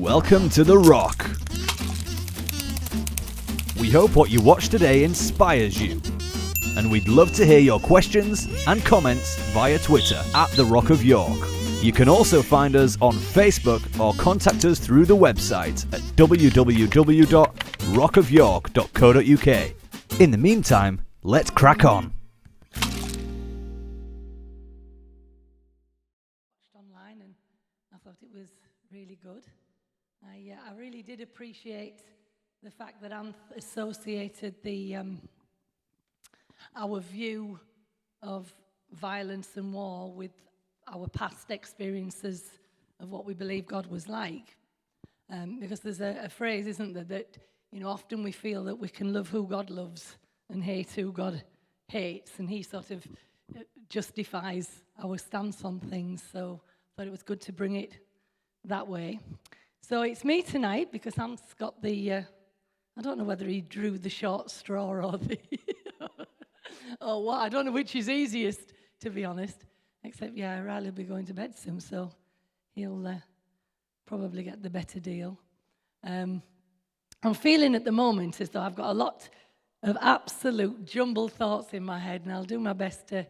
Welcome to The Rock. We hope what you watch today inspires you. And we'd love to hear your questions and comments via Twitter at The Rock of York. You can also find us on Facebook or contact us through the website at www.rockofyork.co.uk. In the meantime, let's crack on. Online, and I thought it was really good. I really did appreciate the fact that Anth associated our view of violence and war with our past experiences of what we believe God was like. Because there's a phrase, isn't there, that often we feel that we can love who God loves and hate who God hates, and he sort of justifies our stance on things. So I thought it was good to bring it that way. So it's me tonight because Ant's got the, I don't know whether he drew the short straw or the, or what, I don't know which is easiest, to be honest. Except, Riley will be going to bed soon, so he'll probably get the better deal. I'm feeling at the moment as though I've got a lot of absolute jumbled thoughts in my head, and I'll do my best to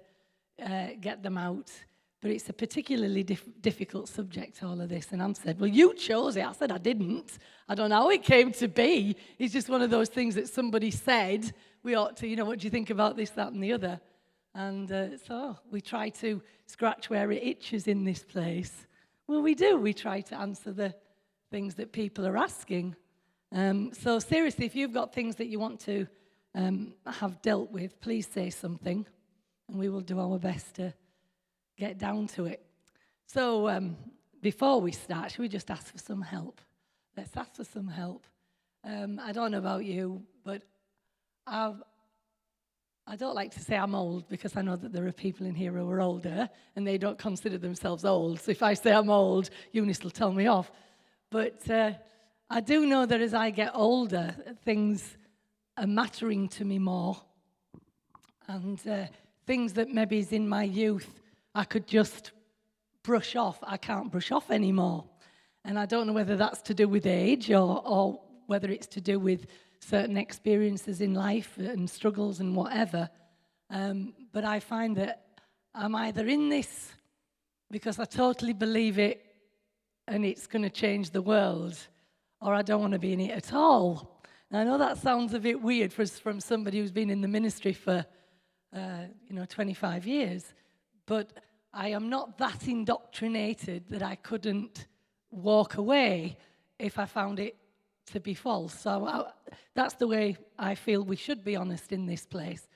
get them out. But it's a particularly difficult subject, all of this. And Anne said, well, you chose it. I said, I didn't. I don't know how it came to be. It's just one of those things that somebody said, we ought to, what do you think about this, that, and the other? And so we try to scratch where it itches in this place. Well, we do. We try to answer the things that people are asking. So seriously, if you've got things that you want to have dealt with, please say something, and we will do our best to get down to it. So before we start, should we just ask for some help? Let's ask for some help. I don't know about you, but I don't like to say I'm old because I know that there are people in here who are older and they don't consider themselves old. So if I say I'm old, Eunice will tell me off. But I do know that as I get older, things are mattering to me more. And things that maybe is in my youth I could just brush off, I can't brush off anymore. And I don't know whether that's to do with age or whether it's to do with certain experiences in life and struggles and whatever. But I find that I'm either in this because I totally believe it and it's going to change the world, or I don't want to be in it at all. And I know that sounds a bit weird from somebody who's been in the ministry for 25 years. But I am not that indoctrinated that I couldn't walk away if I found it to be false. So that's the way I feel we should be honest in this place.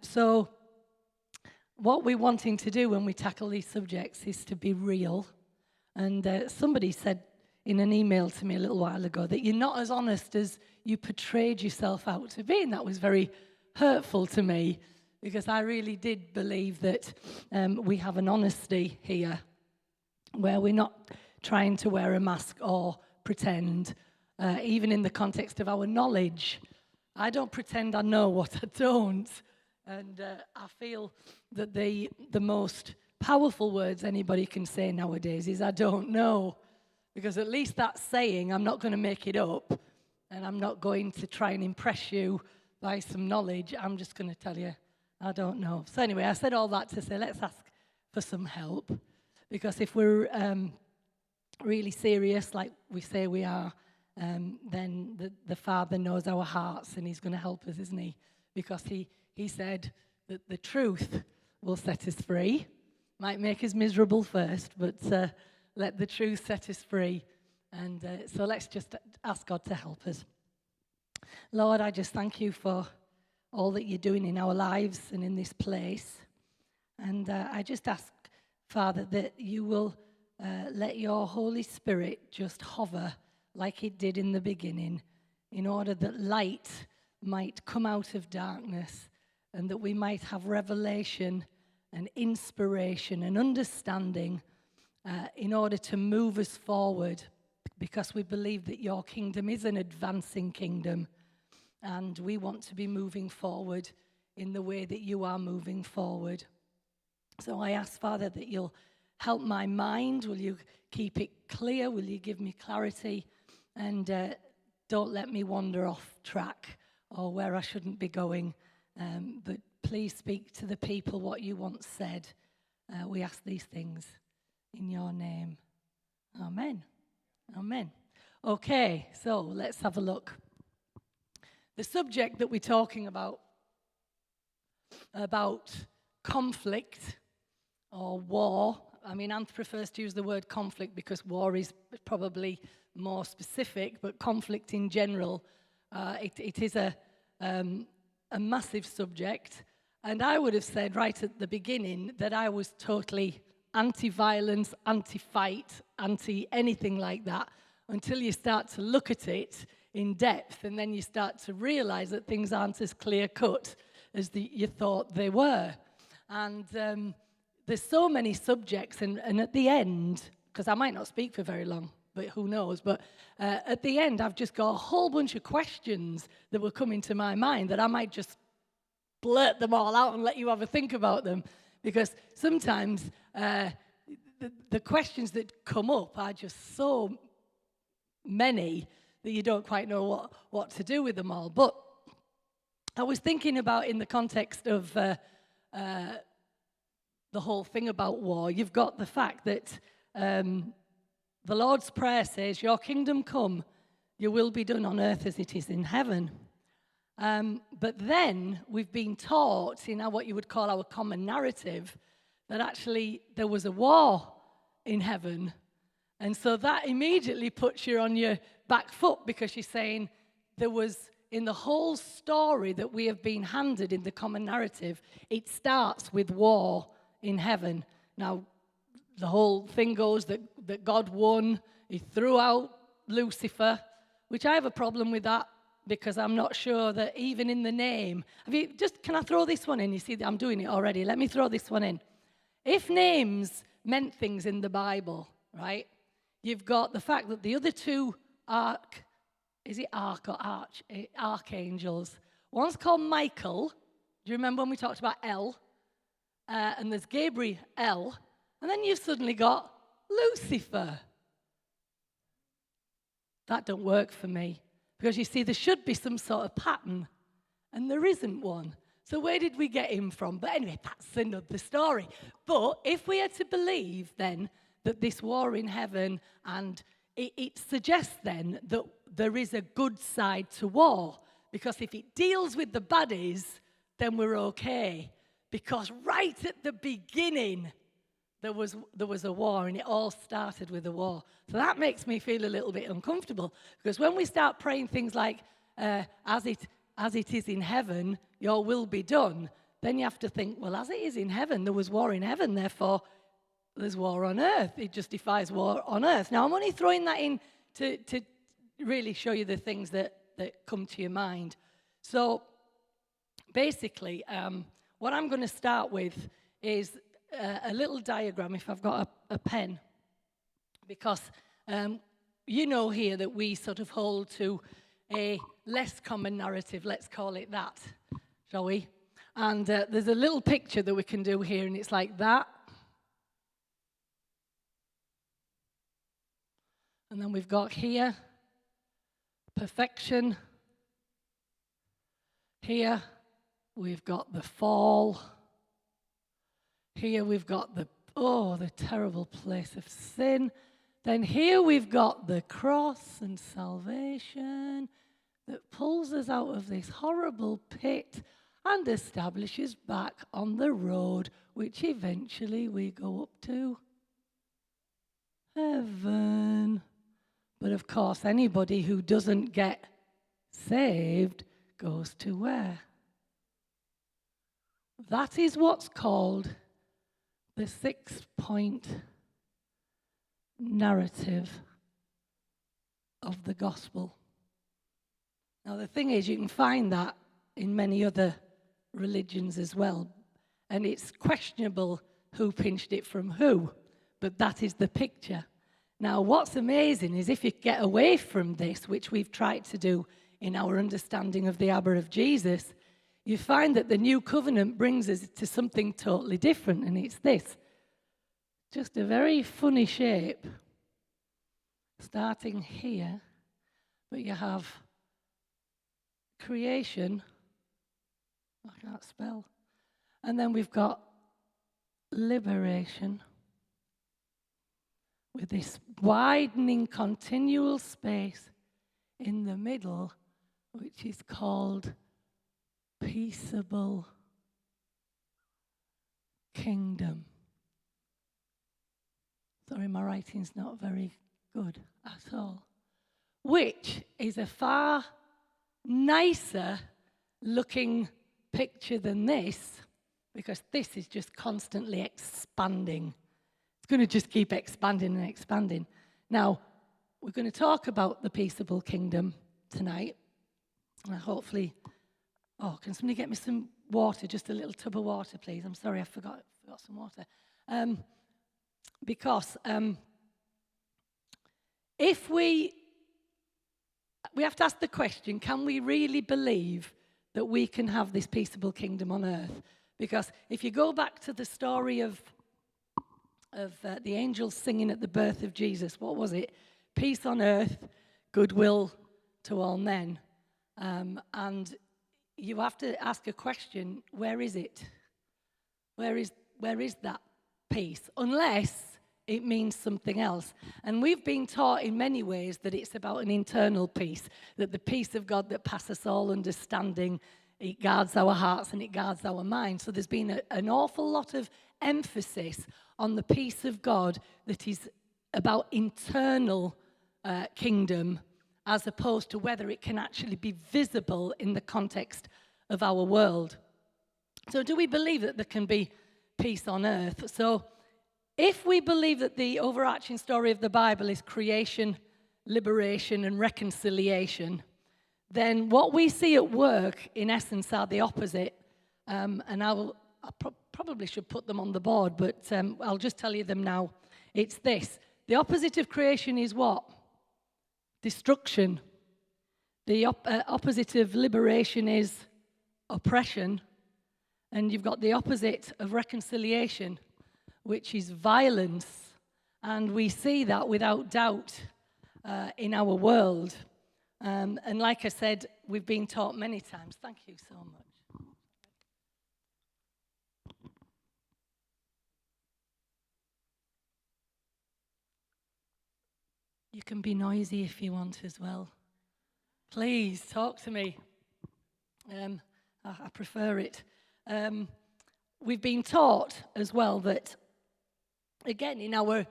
So what we're wanting to do when we tackle these subjects is to be real. And somebody said in an email to me a little while ago that you're not as honest as you portrayed yourself out to be, and that was very hurtful to me. Because I really did believe that we have an honesty here where we're not trying to wear a mask or pretend, even in the context of our knowledge. I don't pretend I know what I don't. And I feel that the most powerful words anybody can say nowadays is, I don't know. Because at least that's saying I'm not going to make it up, and I'm not going to try and impress you by some knowledge. I'm just going to tell you, I don't know. So anyway, I said all that to say, let's ask for some help. Because if we're really serious, like we say we are, then the Father knows our hearts and he's going to help us, isn't he? Because he said that the truth will set us free. Might make us miserable first, but let the truth set us free. And so let's just ask God to help us. Lord, I just thank you for all that you're doing in our lives and in this place. And I just ask, Father, that you will let your Holy Spirit just hover like it did in the beginning, in order that light might come out of darkness and that we might have revelation and inspiration and understanding in order to move us forward, because we believe that your kingdom is an advancing kingdom. And we want to be moving forward in the way that you are moving forward. So I ask, Father, that you'll help my mind? Will you keep it clear? Will you give me clarity? And don't let me wander off track or where I shouldn't be going. But please speak to the people what you once said. We ask these things in your name. Amen. Amen. Okay, so let's have a look. The subject that we're talking about conflict or war. I mean, Anth prefers to use the word conflict because war is probably more specific, but conflict in general, it is a massive subject. And I would have said right at the beginning that I was totally anti-violence, anti-fight, anti-anything like that, until you start to look at it in depth, and then you start to realize that things aren't as clear-cut as you thought they were. And there's so many subjects, and at the end, because I might not speak for very long, but who knows, but at the end, I've just got a whole bunch of questions that were coming to my mind that I might just blurt them all out and let you have a think about them, because sometimes the questions that come up are just so many that you don't quite know what to do with them all. But I was thinking about, in the context of the whole thing about war, you've got the fact that the Lord's Prayer says, your kingdom come, your will be done on earth as it is in heaven. But then we've been taught in what you would call our common narrative that actually there was a war in heaven. And so that immediately puts you on your back foot, because you're saying there was, in the whole story that we have been handed in the common narrative, it starts with war in heaven. Now, the whole thing goes that God won. He threw out Lucifer, which I have a problem with that, because I'm not sure that even in the name. Can I throw this one in? You see, I'm doing it already. Let me throw this one in. If names meant things in the Bible, right, you've got the fact that the other two archangels, one's called Michael. Do you remember when we talked about El? And there's Gabriel, and then you've suddenly got Lucifer. That don't work for me, because you see, there should be some sort of pattern, and there isn't one. So where did we get him from? But anyway, that's another story. But if we are to believe then that this war in heaven, and it suggests then that there is a good side to war, because if it deals with the baddies, then we're okay. Because right at the beginning, there was a war, and it all started with a war. So that makes me feel a little bit uncomfortable, because when we start praying things like, as it is in heaven, your will be done, then you have to think, well, as it is in heaven, there was war in heaven, therefore there's war on earth. It justifies war on earth. Now, I'm only throwing that in to really show you the things that come to your mind. So basically, what I'm going to start with is a little diagram, if I've got a pen, because you know here that we sort of hold to a less common narrative, let's call it that, shall we? And there's a little picture that we can do here, and it's like that. And then we've got here, perfection. Here, we've got the fall. Here we've got the terrible place of sin. Then here we've got the cross and salvation that pulls us out of this horrible pit and establishes back on the road, which eventually we go up to heaven. But of course, anybody who doesn't get saved goes to where? That is what's called the 6-point narrative of the gospel. Now, the thing is, you can find that in many other religions as well, and it's questionable who pinched it from who, but that is the picture. Now, what's amazing is if you get away from this, which we've tried to do in our understanding of the Abba of Jesus, you find that the new covenant brings us to something totally different, and it's this. just a very funny shape, starting here, but you have creation, I can't spell, and then we've got liberation, with this widening continual space in the middle, which is called peaceable kingdom. Sorry, my writing's not very good at all. Which is a far nicer looking picture than this, because this is just constantly expanding. It's going to just keep expanding and expanding. Now, we're going to talk about the peaceable kingdom tonight. And hopefully, can somebody get me some water, just a little tub of water, please? I'm sorry, I forgot some water. Because if we have to ask the question, can we really believe that we can have this peaceable kingdom on earth? Because if you go back to the story of the angels singing at the birth of Jesus, what was it? Peace on earth, goodwill to all men. And you have to ask a question, where is it? Where is that peace? Unless it means something else. And we've been taught in many ways that it's about an internal peace, that the peace of God that passes all understanding, it guards our hearts and it guards our minds. So there's been an awful lot of emphasis on the peace of God that is about internal kingdom, as opposed to whether it can actually be visible in the context of our world. So do we believe that there can be peace on earth? So if we believe that the overarching story of the Bible is creation, liberation, and reconciliation, then what we see at work, in essence, are the opposite. And I probably should put them on the board, but I'll just tell you them now. It's this. The opposite of creation is what? Destruction. The opposite of liberation is oppression. And you've got the opposite of reconciliation, which is violence. And we see that without doubt in our world. And like I said, we've been taught many times. Thank you so much. You can be noisy if you want as well. Please, talk to me. I prefer it. We've been taught as well that, again, in our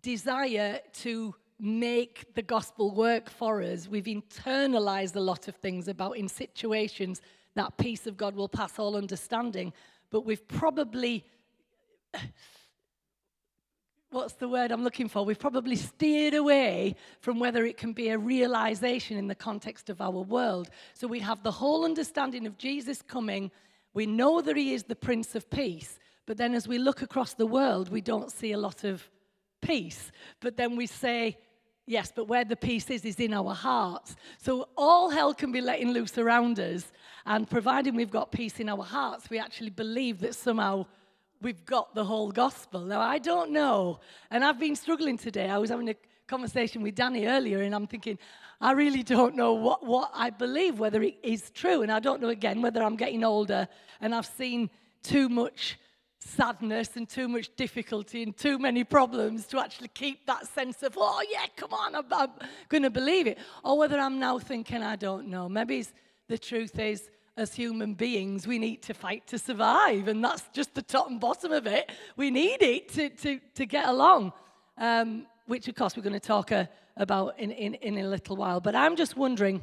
desire to make the gospel work for us, we've internalized a lot of things about in situations that peace of God will pass all understanding. But we've probably, what's the word I'm looking for? We've probably steered away from whether it can be a realization in the context of our world. So we have the whole understanding of Jesus coming. We know that he is the Prince of Peace. But then as we look across the world, we don't see a lot of peace. But then we say, yes, but where the peace is in our hearts. So all hell can be letting loose around us. And providing we've got peace in our hearts, we actually believe that somehow we've got the whole gospel. Now, I don't know. And I've been struggling today. I was having a conversation with Danny earlier, and I'm thinking, I really don't know what I believe, whether it is true. And I don't know, again, whether I'm getting older and I've seen too much sadness and too much difficulty and too many problems to actually keep that sense of, oh, yeah, come on, I'm going to believe it. Or whether I'm now thinking, I don't know. Maybe the truth is, as human beings, we need to fight to survive. And that's just the top and bottom of it. We need it to get along, which, of course, we're going to talk about in a little while. But I'm just wondering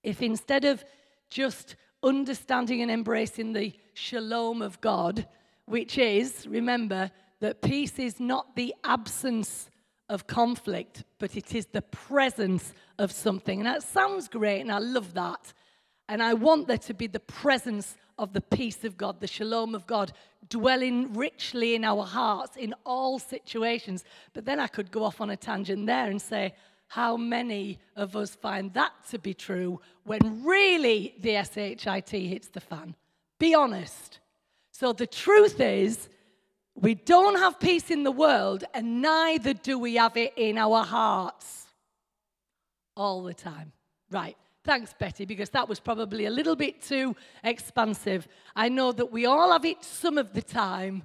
if instead of just understanding and embracing the shalom of God, which is, remember, that peace is not the absence of conflict, but it is the presence of something. And that sounds great, and I love that. And I want there to be the presence of the peace of God, the shalom of God, dwelling richly in our hearts in all situations. But then I could go off on a tangent there and say, how many of us find that to be true when really the SHIT hits the fan? Be honest. So the truth is, We don't have peace in the world, and neither do we have it in our hearts all the time. Right. Thanks, Betty, because that was probably a little bit too expansive. I know that we all have it some of the time,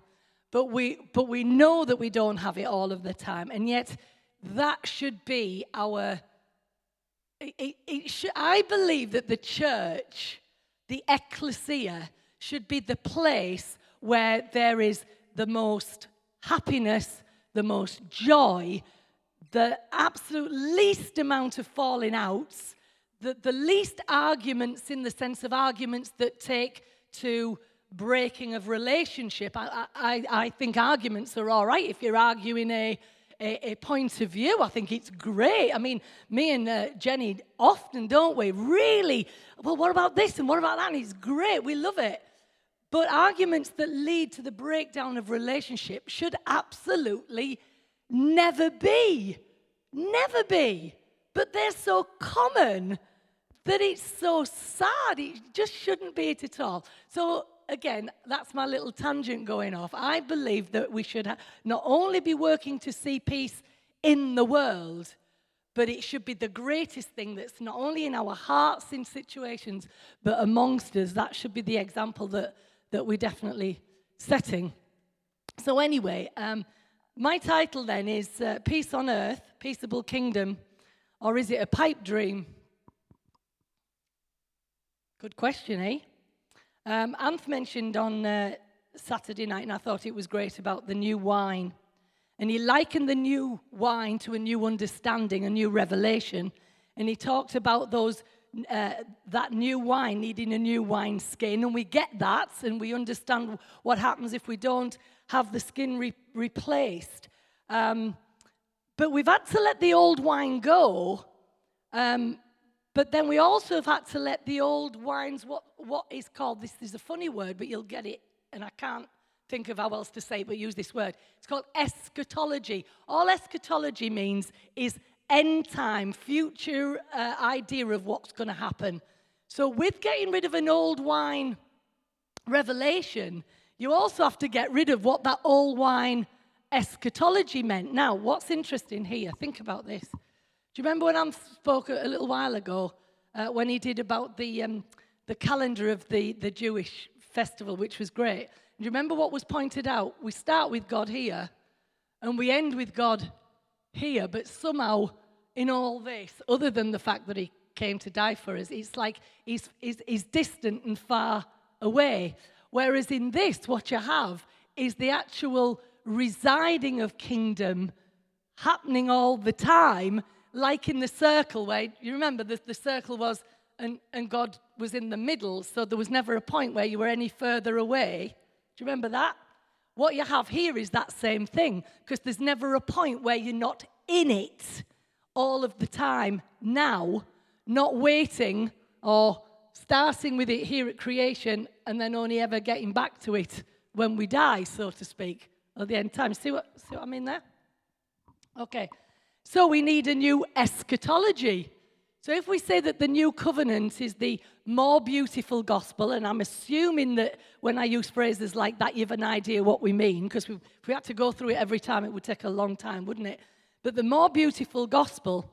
but we know that we don't have it all of the time. And yet, that should be our... I believe that the church, the ecclesia, should be the place where there is the most happiness, the most joy, the absolute least amount of falling outs, the least arguments in the sense of arguments that take to breaking of relationship. I think arguments are all right if you're arguing a point of view. I think it's great. I mean, me and Jenny often, don't we, really, well, what about this and what about that? And it's great. We love it. But arguments that lead to the breakdown of relationship should absolutely never be. Never be. But they're so common that it's so sad. It just shouldn't be it at all. So again, that's my little tangent going off. I believe that we should not only be working to see peace in the world, but it should be the greatest thing that's not only in our hearts in situations, but amongst us. That should be the example that we're definitely setting. So anyway, my title then is Peace on Earth, Peaceable Kingdom, or is it a pipe dream? Good question, eh? Anth mentioned on Saturday night, and I thought it was great, about the new wine. And he likened the new wine to a new understanding, a new revelation. And he talked about that new wine needing a new wine skin. And we get that, and we understand what happens if we don't have the skin replaced. But we've had to let the old wine go. But then we also have had to let the old wines, what is called, this is a funny word, but you'll get it, and I can't think of how else to say it, but use this word. It's called eschatology. All eschatology means is end time, future idea of what's going to happen. So with getting rid of an old wine revelation, you also have to get rid of what that old wine eschatology meant. Now, what's interesting here, think about this. Do you remember when I spoke a little while ago when he did about the calendar of the Jewish festival, which was great? Do you remember what was pointed out? We start with God here, and we end with God here, but somehow in all this, other than the fact that he came to die for us, it's like he's distant and far away. Whereas in this, what you have is the actual residing of kingdom happening all the time, like in the circle, where you remember the circle was, and God was in the middle, so there was never a point where you were any further away. Do you remember that? What you have here is that same thing, because there's never a point where you're not in it all of the time now, not waiting or starting with it here at creation and then only ever getting back to it when we die, so to speak, at the end time. See what I mean there? Okay. So we need a new eschatology. So if we say that the new covenant is the more beautiful gospel, and I'm assuming that when I use phrases like that, you have an idea what we mean, because if we had to go through it every time, it would take a long time, wouldn't it? But the more beautiful gospel,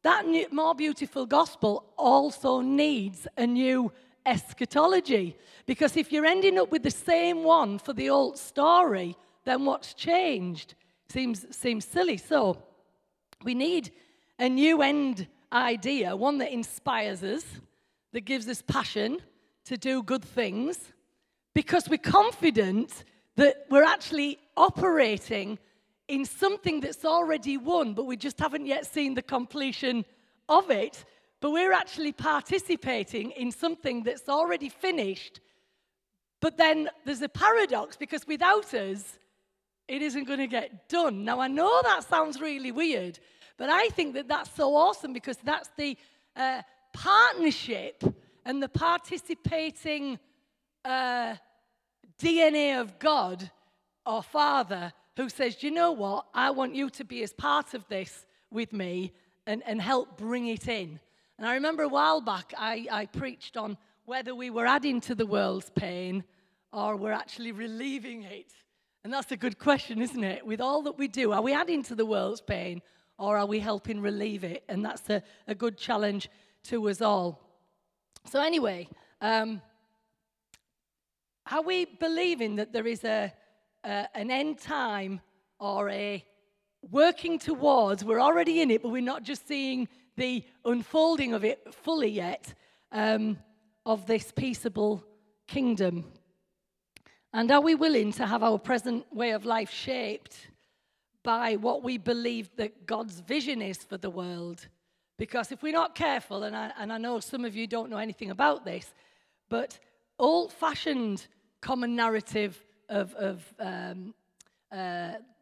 that more beautiful gospel also needs a new eschatology. Because if you're ending up with the same one for the old story, then what's changed? Seems silly. So we need a new end idea, one that inspires us, that gives us passion to do good things, because we're confident that we're actually operating in something that's already won, but we just haven't yet seen the completion of it. But we're actually participating in something that's already finished. But then there's a paradox, because without us, it isn't going to get done. Now, I know that sounds really weird, but I think that that's so awesome, because that's the partnership and the participating DNA of God, our Father, who says, you know what, I want you to be as part of this with me and help bring it in. And I remember a while back, I preached on whether we were adding to the world's pain or we're actually relieving it. And that's a good question, isn't it? With all that we do, are we adding to the world's pain or are we helping relieve it? And that's a good challenge to us all. So anyway, are we believing that there is an end time or a working towards, we're already in it, but we're not just seeing the unfolding of it fully yet, of this peaceable kingdom? And are we willing to have our present way of life shaped by what we believe that God's vision is for the world? Because if we're not careful, and I know some of you don't know anything about this, but old-fashioned common narrative of the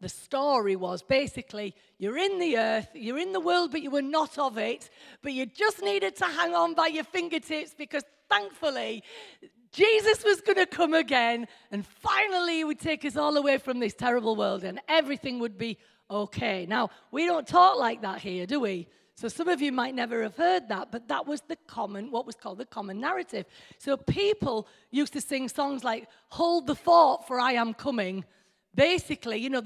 story was basically, you're in the earth, you're in the world, but you were not of it, but you just needed to hang on by your fingertips because thankfully Jesus was going to come again, and finally he would take us all away from this terrible world, and everything would be okay. Now, we don't talk like that here, do we? So some of you might never have heard that, but that was what was called the common narrative. So people used to sing songs like, "Hold the fort, for I am coming." Basically, you know,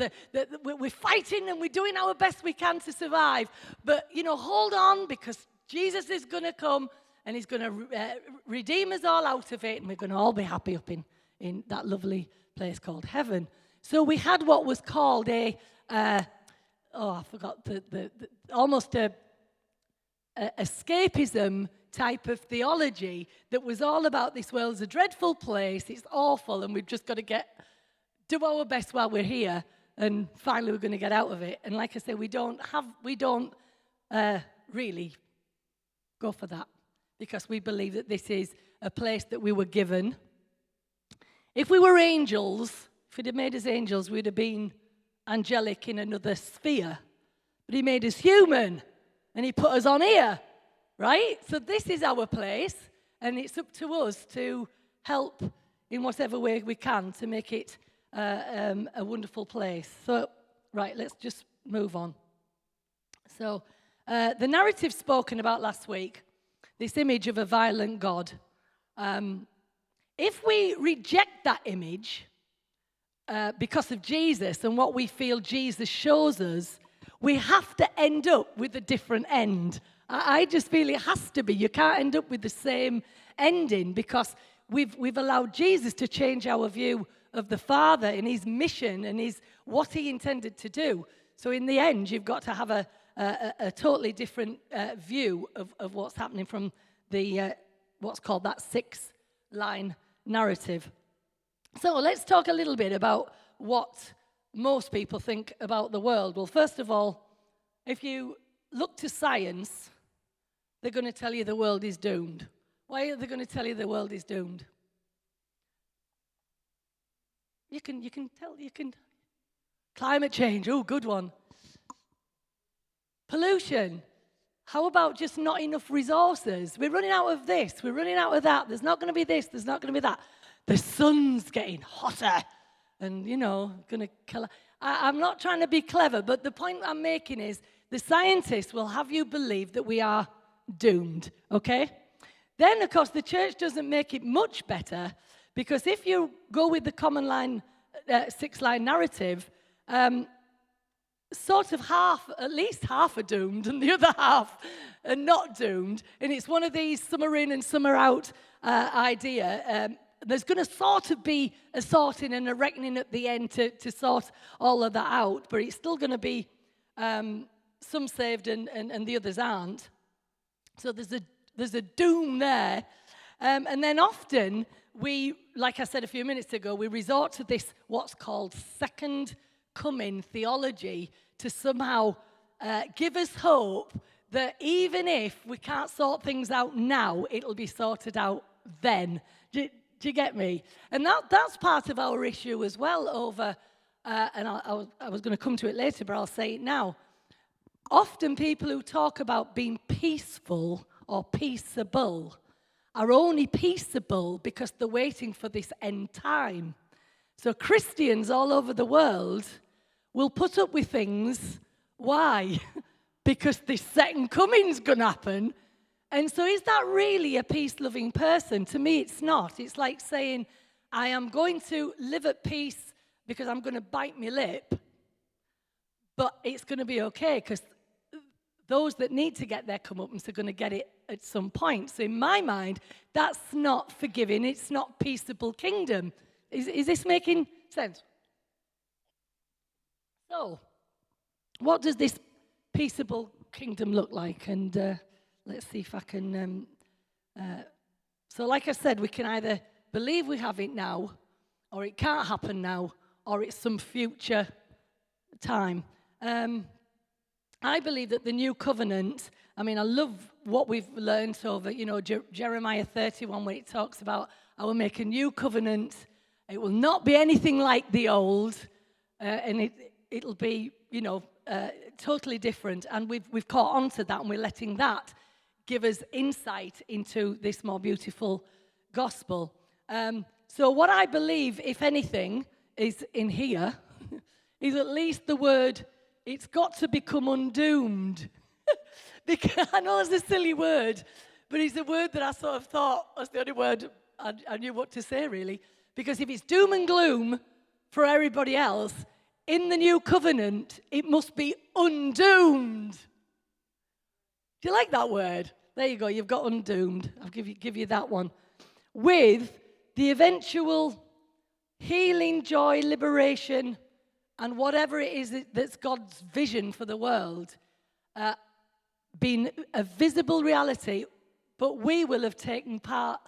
we're fighting and we're doing our best we can to survive, but, you know, hold on because Jesus is going to come. And he's going to redeem us all out of it, and we're going to all be happy up in that lovely place called heaven. So we had what was called I forgot almost a escapism type of theology that was all about this world's a dreadful place, it's awful, and we've just got to do our best while we're here, and finally we're going to get out of it. And like I say, we don't really go for that, because we believe that this is a place that we were given. If we were angels, if he'd have made us angels, we'd have been angelic in another sphere. But he made us human, and he put us on here, right? So this is our place, and it's up to us to help in whatever way we can to make it a wonderful place. So, right, let's just move on. So, the narrative spoken about last week, this image of a violent God. If we reject that image because of Jesus and what we feel Jesus shows us, we have to end up with a different end. I just feel it has to be. You can't end up with the same ending because we've allowed Jesus to change our view of the Father and his mission and what he intended to do. So in the end, you've got to have a totally different view of what's happening from the what's called that 6-line narrative. So let's talk a little bit about what most people think about the world. Well, first of all, if you look to science, they're going to tell you the world is doomed. Why are they going to tell you the world is doomed? You can tell. Climate change, oh, good one. Pollution. How about just not enough resources? We're running out of this, we're running out of that. There's not going to be this, there's not going to be that. The sun's getting hotter and, going to kill. I'm not trying to be clever, but the point I'm making is the scientists will have you believe that we are doomed, okay? Then, of course, the church doesn't make it much better because if you go with the common line, 6-line narrative, sort of at least half are doomed and the other half are not doomed. And it's one of these summer in and summer out idea. There's going to sort of be a sorting and a reckoning at the end to sort all of that out. But it's still going to be some saved and the others aren't. So there's a doom there. And then often we, like I said a few minutes ago, we resort to this what's called second coming theology to somehow give us hope that even if we can't sort things out now, it'll be sorted out then. Do you get me? And that's part of our issue as well over, and I was going to come to it later, but I'll say it now. Often people who talk about being peaceful or peaceable are only peaceable because they're waiting for this end time. So Christians all over the world will put up with things. Why? Because this second coming's going to happen. And so is that really a peace-loving person? To me, it's not. It's like saying, I am going to live at peace because I'm going to bite my lip, but it's going to be okay because those that need to get their comeuppance are going to get it at some point. So in my mind, that's not forgiving. It's not peaceable kingdom. Is this making sense? So, what does this peaceable kingdom look like? And let's see if I can... so like I said, we can either believe we have it now, or it can't happen now, or it's some future time. I believe that the new covenant, I love what we've learned over, Jeremiah 31, where it talks about, I will make a new covenant. It will not be anything like the old, and it'll be, totally different. And we've caught on to that, and we're letting that give us insight into this more beautiful gospel. So what I believe, if anything, is in here, is at least the word, it's got to become undoomed. Because I know it's a silly word, but it's a word that I sort of thought was the only word I knew what to say, really. Because if it's doom and gloom for everybody else, in the new covenant, it must be undoomed. Do you like that word? There you go, you've got undoomed. I'll give you that one. With the eventual healing, joy, liberation, and whatever it is that's God's vision for the world, being a visible reality, but we will have taken part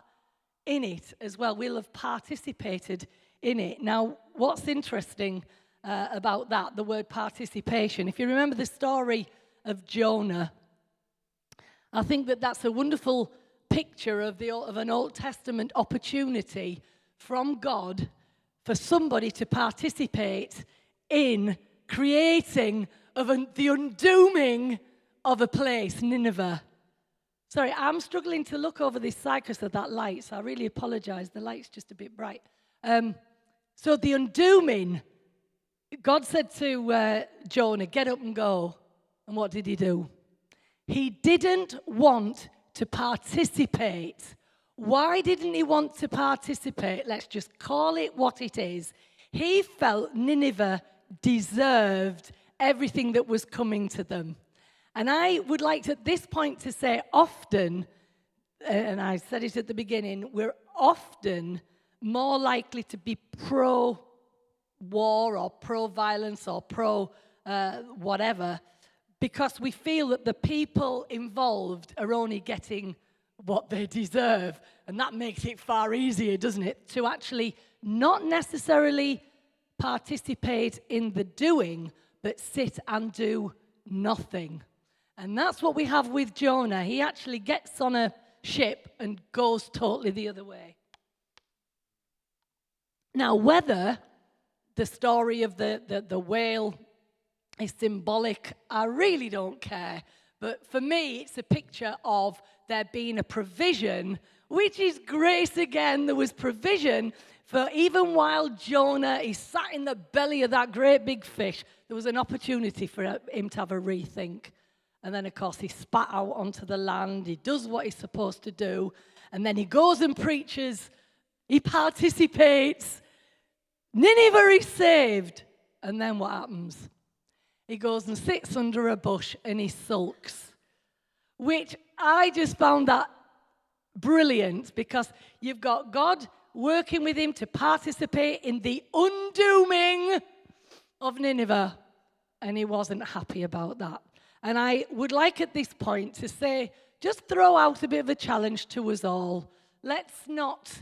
in it as well. We'll have participated in it. Now, what's interesting about that, the word participation, if you remember the story of Jonah, I think that's a wonderful picture of an Old Testament opportunity from God for somebody to participate in creating the undooming of a place, Nineveh. Sorry, I'm struggling to look over this side because of that light, so I really apologize. The light's just a bit bright. So the undooming, God said to Jonah, get up and go. And what did he do? He didn't want to participate. Why didn't he want to participate? Let's just call it what it is. He felt Nineveh deserved everything that was coming to them. And I would like at this point to say often, and I said it at the beginning, we're often more likely to be pro-war or pro-violence or pro-whatever because we feel that the people involved are only getting what they deserve. And that makes it far easier, doesn't it, to actually not necessarily participate in the doing, but sit and do nothing. And that's what we have with Jonah. He actually gets on a ship and goes totally the other way. Now, whether the story of the whale is symbolic, I really don't care. But for me, it's a picture of there being a provision, which is grace again. There was provision for even while Jonah is sat in the belly of that great big fish, there was an opportunity for him to have a rethink. And then, of course, he spat out onto the land. He does what he's supposed to do. And then he goes and preaches. He participates. Nineveh is saved. And then what happens? He goes and sits under a bush and he sulks, which I just found that brilliant because you've got God working with him to participate in the undooming of Nineveh, and he wasn't happy about that. And I would like at this point to say, just throw out a bit of a challenge to us all. Let's not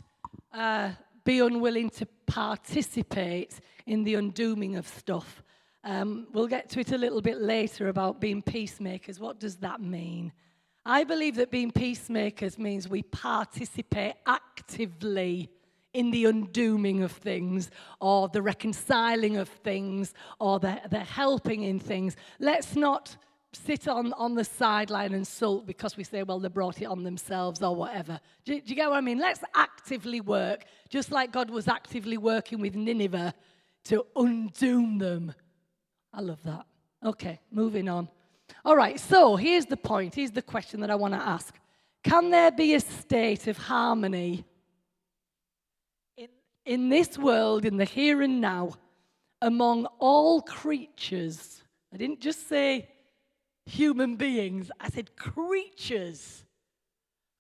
be unwilling to participate in the undooming of stuff. We'll get to it a little bit later about being peacemakers. What does that mean? I believe that being peacemakers means we participate actively in the undooming of things, or the reconciling of things, or the helping in things. Let's not sit on the sideline and sulk because we say, well, they brought it on themselves or whatever. Do you get what I mean? Let's actively work, just like God was actively working with Nineveh to undoom them. I love that. Okay, moving on. All right, so here's the point. Here's the question that I want to ask. Can there be a state of harmony in this world, in the here and now, among all creatures. I didn't just say human beings, I said creatures.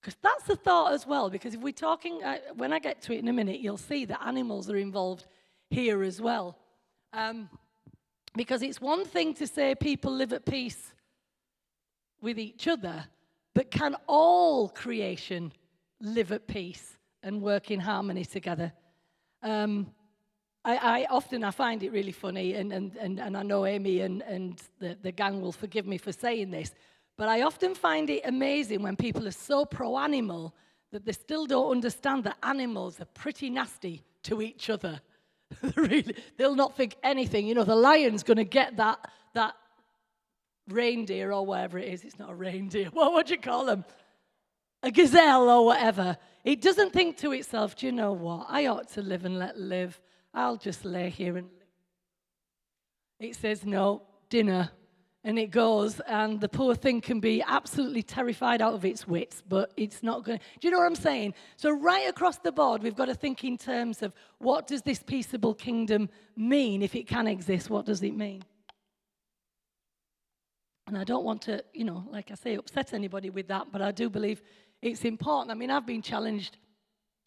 Because that's the thought as well, because if we're talking, when I get to it in a minute, you'll see that animals are involved here as well. Because it's one thing to say people live at peace with each other, but can all creation live at peace and work in harmony together? I often find it really funny, and I know Amy and the gang will forgive me for saying this, but I often find it amazing when people are so pro-animal that they still don't understand that animals are pretty nasty to each other. Really, they'll not think anything. You know, the lion's going to get that reindeer or whatever it is. It's not a reindeer. What would you call them? A gazelle or whatever. It doesn't think to itself, do you know what? I ought to live and let live. I'll just lay here and live. It says, no, dinner. And it goes, and the poor thing can be absolutely terrified out of its wits, but it's not going to. Do you know what I'm saying? So right across the board, we've got to think in terms of what does this peaceable kingdom mean? If it can exist, what does it mean? And I don't want to, you know, like I say, upset anybody with that, but I do believe it's important. I mean, I've been challenged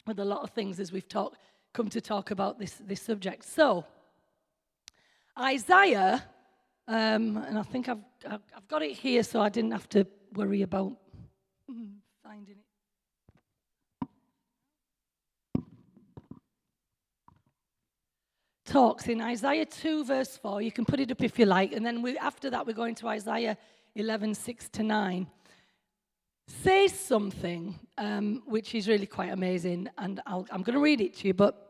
with a lot of things as we've come to talk about this subject. So, Isaiah, and I think I've got it here, so I didn't have to worry about finding it. Talks in Isaiah 2, verse 4. You can put it up if you like, and then after that we're going to Isaiah 11, 6-9. Says something which is really quite amazing, and I'm going to read it to you, but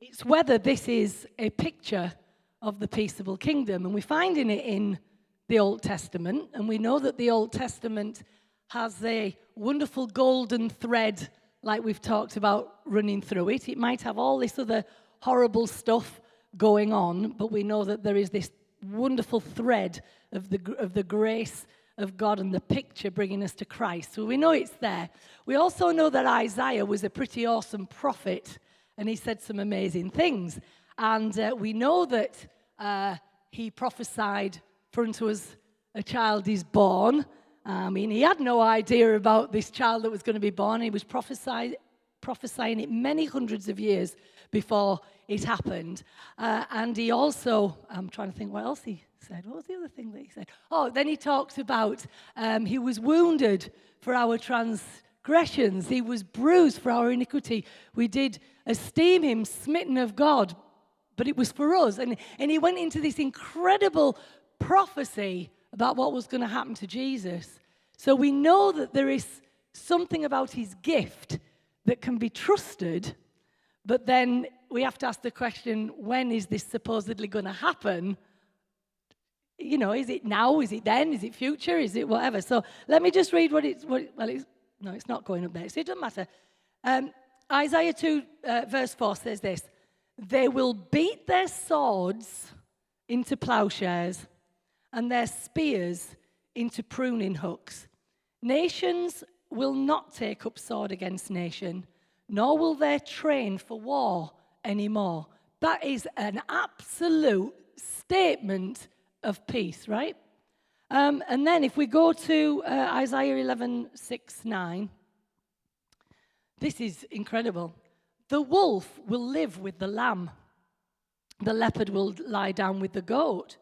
it's whether this is a picture of the peaceable kingdom. And we're finding it in the Old Testament, and we know that the Old Testament has a wonderful golden thread, like we've talked about, running through it. It might have all this other horrible stuff going on, but we know that there is this wonderful thread of the grace of God and the picture bringing us to Christ. So we know it's there. We also know that Isaiah was a pretty awesome prophet, and he said some amazing things. And we know that he prophesied, for unto us a child is born. I mean, he had no idea about this child that was going to be born. He was prophesying it many hundreds of years before it happened. And he also, I'm trying to think what else he said. What was the other thing that he said? Oh, then he talked about he was wounded for our transgressions. He was bruised for our iniquity. We did esteem him smitten of God, but it was for us. And he went into this incredible prophecy about what was going to happen to Jesus. So we know that there is something about his gift that can be trusted, but then we have to ask the question, when is this supposedly going to happen? You know, is it now? Is it then? Is it future? Is it whatever? So let me just read no, it's not going up there, so it doesn't matter. Isaiah 2, verse 4 says this: they will beat their swords into plowshares and their spears into pruning hooks. Nations will not take up sword against nation, nor will they train for war anymore. That is an absolute statement of peace, right? And then if we go to Isaiah 11, 6, 9, this is incredible. The wolf will live with the lamb. The leopard will lie down with the goat.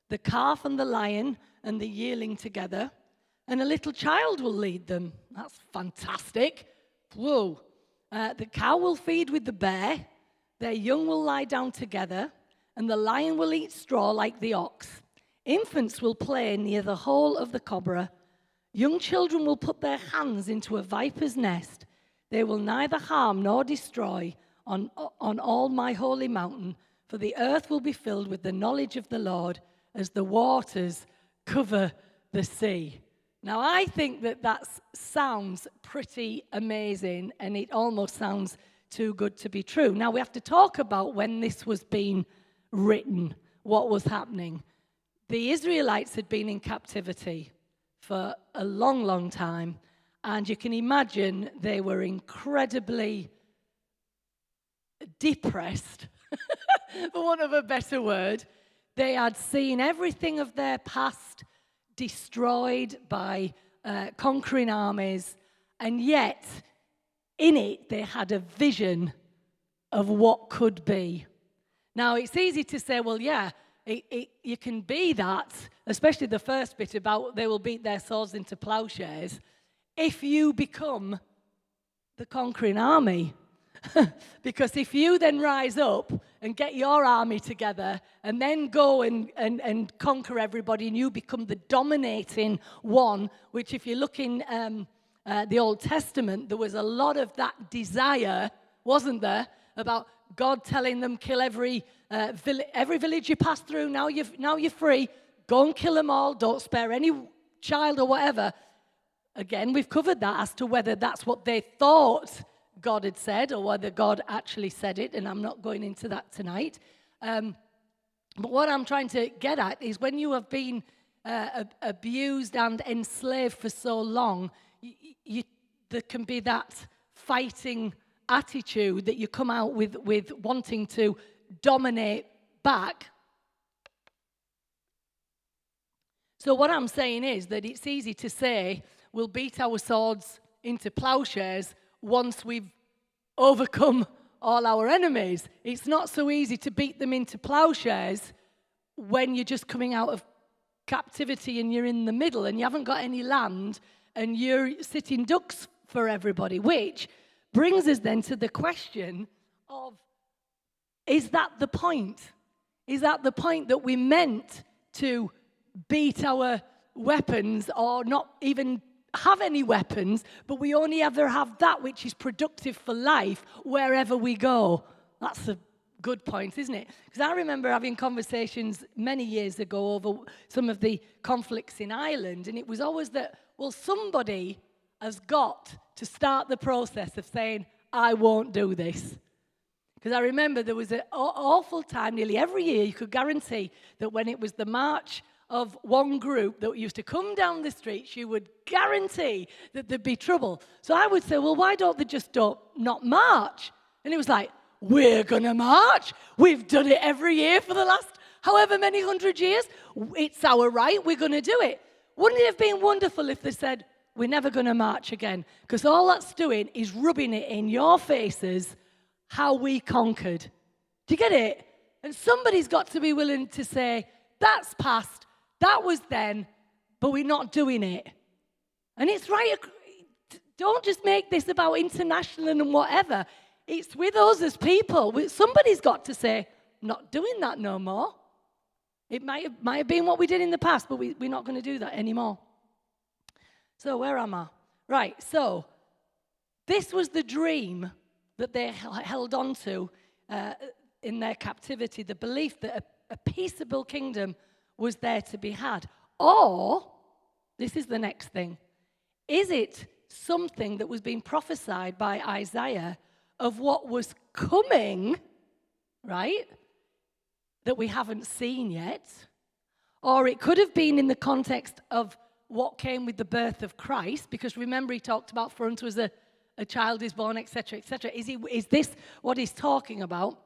The calf and the lion and the yearling together, and a little child will lead them. That's fantastic. Whoa. The cow will feed with the bear. Their young will lie down together, and the lion will eat straw like the ox. Infants will play near the hole of the cobra. Young children will put their hands into a viper's nest. They will neither harm nor destroy on all my holy mountain, for the earth will be filled with the knowledge of the Lord as the waters cover the sea. Now, I think that sounds pretty amazing, and it almost sounds too good to be true. Now, we have to talk about when this was being written, what was happening. The Israelites had been in captivity for a long, long time, and you can imagine they were incredibly depressed for want of a better word. They had seen everything of their past destroyed by conquering armies, and yet in it they had a vision of what could be. Now, it's easy to say, well, yeah, you can be that, especially the first bit about they will beat their swords into plowshares, if you become the conquering army. Because if you then rise up and get your army together and then go and conquer everybody, and you become the dominating one, which if you look in the Old Testament, there was a lot of that desire, wasn't there, about God telling them, kill every village you pass through. Now you're free. Go and kill them all. Don't spare any child or whatever. Again, we've covered that as to whether that's what they thought God had said or whether God actually said it, and I'm not going into that tonight. But what I'm trying to get at is when you have been abused and enslaved for so long, there can be that fighting attitude that you come out with wanting to dominate back. So what I'm saying is that it's easy to say we'll beat our swords into plowshares once we've overcome all our enemies. It's not so easy to beat them into plowshares when you're just coming out of captivity and you're in the middle and you haven't got any land and you're sitting ducks for everybody, which brings us then to the question of, is that the point? Is that the point that we meant to beat our weapons or not even have any weapons, but we only ever have that which is productive for life wherever we go? That's a good point, isn't it? Because I remember having conversations many years ago over some of the conflicts in Ireland, and it was always that, well, somebody has got to start the process of saying, I won't do this. Because I remember there was an awful time, nearly every year, you could guarantee that when it was the march of one group that used to come down the streets, you would guarantee that there'd be trouble. So I would say, well, why don't they just not march? And it was like, we're going to march. We've done it every year for the last however many 100 years. It's our right. We're going to do it. Wouldn't it have been wonderful if they said, we're never going to march again? Because all that's doing is rubbing it in your faces how we conquered. Do you get it? And somebody's got to be willing to say, that's past. That was then, but we're not doing it. And it's right. Don't just make this about international and whatever. It's with us as people. Somebody's got to say, not doing that no more. It might have been what we did in the past, but we're not going to do that anymore. So where am I? Right, so this was the dream that they held on to in their captivity, the belief that a peaceable kingdom was there to be had. Or, this is the next thing, is it something that was being prophesied by Isaiah of what was coming, right, that we haven't seen yet? Or it could have been in the context of what came with the birth of Christ, because remember he talked about for unto us a child is born, etc., etc. Is this what he's talking about?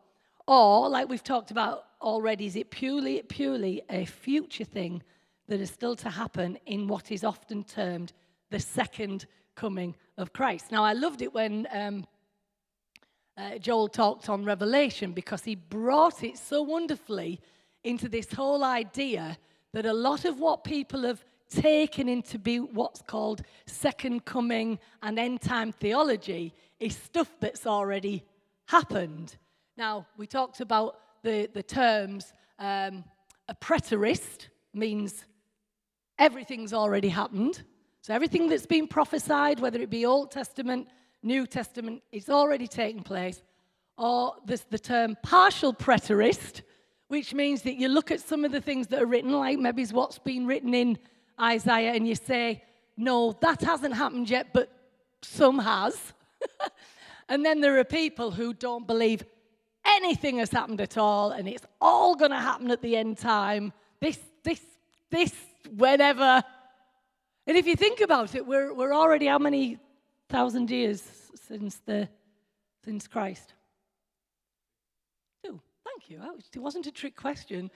Or, like we've talked about already, is it purely a future thing that is still to happen in what is often termed the second coming of Christ? Now, I loved it when Joel talked on Revelation, because he brought it so wonderfully into this whole idea that a lot of what people have taken into be what's called second coming and end time theology is stuff that's already happened. Now, we talked about the terms, a preterist means everything's already happened. So everything that's been prophesied, whether it be Old Testament, New Testament, it's already taken place. Or there's the term partial preterist, which means that you look at some of the things that are written, like maybe what's been written in Isaiah, and you say, no, that hasn't happened yet, but some has. And then there are people who don't believe anything has happened at all, and it's all going to happen at the end time. This, whenever. And if you think about it, we're already how many thousand years since Christ? 2. thank you. It wasn't a trick question.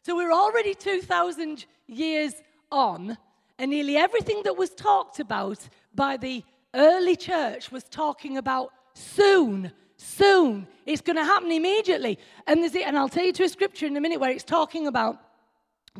So we're already 2,000 years on, and nearly everything that was talked about by the early church was talking about soon. It's going to happen immediately. And I'll tell you to a scripture in a minute where it's talking about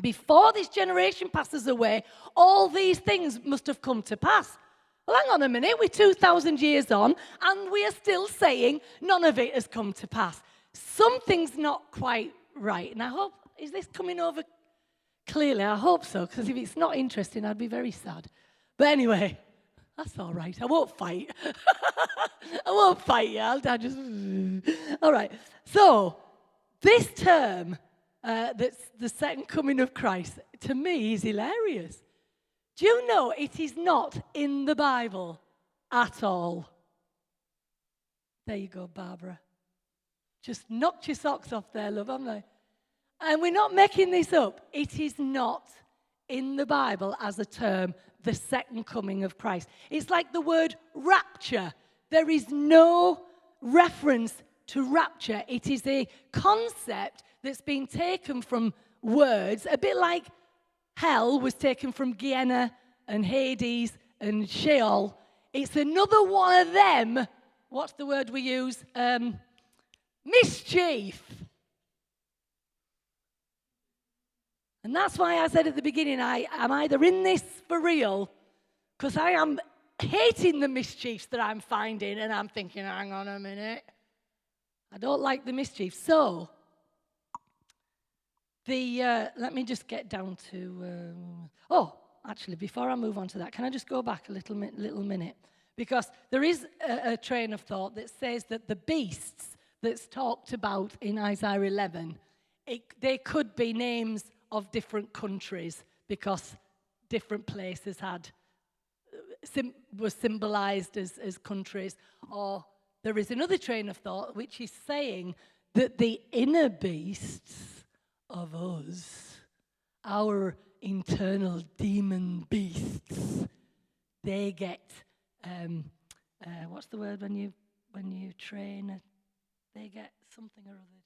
before this generation passes away, all these things must have come to pass. Well, hang on a minute, we're 2,000 years on, and we are still saying none of it has come to pass. Something's not quite right. And I hope, is this coming over clearly? I hope so, because if it's not interesting, I'd be very sad. But anyway, that's all right. I won't fight. I won't fight you. I'll just... All right. So, this term, that's the second coming of Christ, to me is hilarious. Do you know it is not in the Bible at all? There you go, Barbara. Just knocked your socks off there, love, haven't I? And we're not making this up. It is not in the Bible as a term, the second coming of Christ. It's like the word rapture. There is no reference to rapture. It is a concept that's been taken from words, a bit like hell was taken from Gehenna and Hades and Sheol. It's another one of them. What's the word we use? Mischief. And that's why I said at the beginning, I'm either in this for real, because I am hating the mischiefs that I'm finding, and I'm thinking, hang on a minute, I don't like the mischief. So, let me just get down to... actually, before I move on to that, can I just go back a little minute? Because there is a train of thought that says that the beasts that's talked about in Isaiah 11, they could be names of different countries, because different places were symbolized as countries. Or there is another train of thought which is saying that the inner beasts of us, our internal demon beasts, they get what's the word when you train? They get something or other.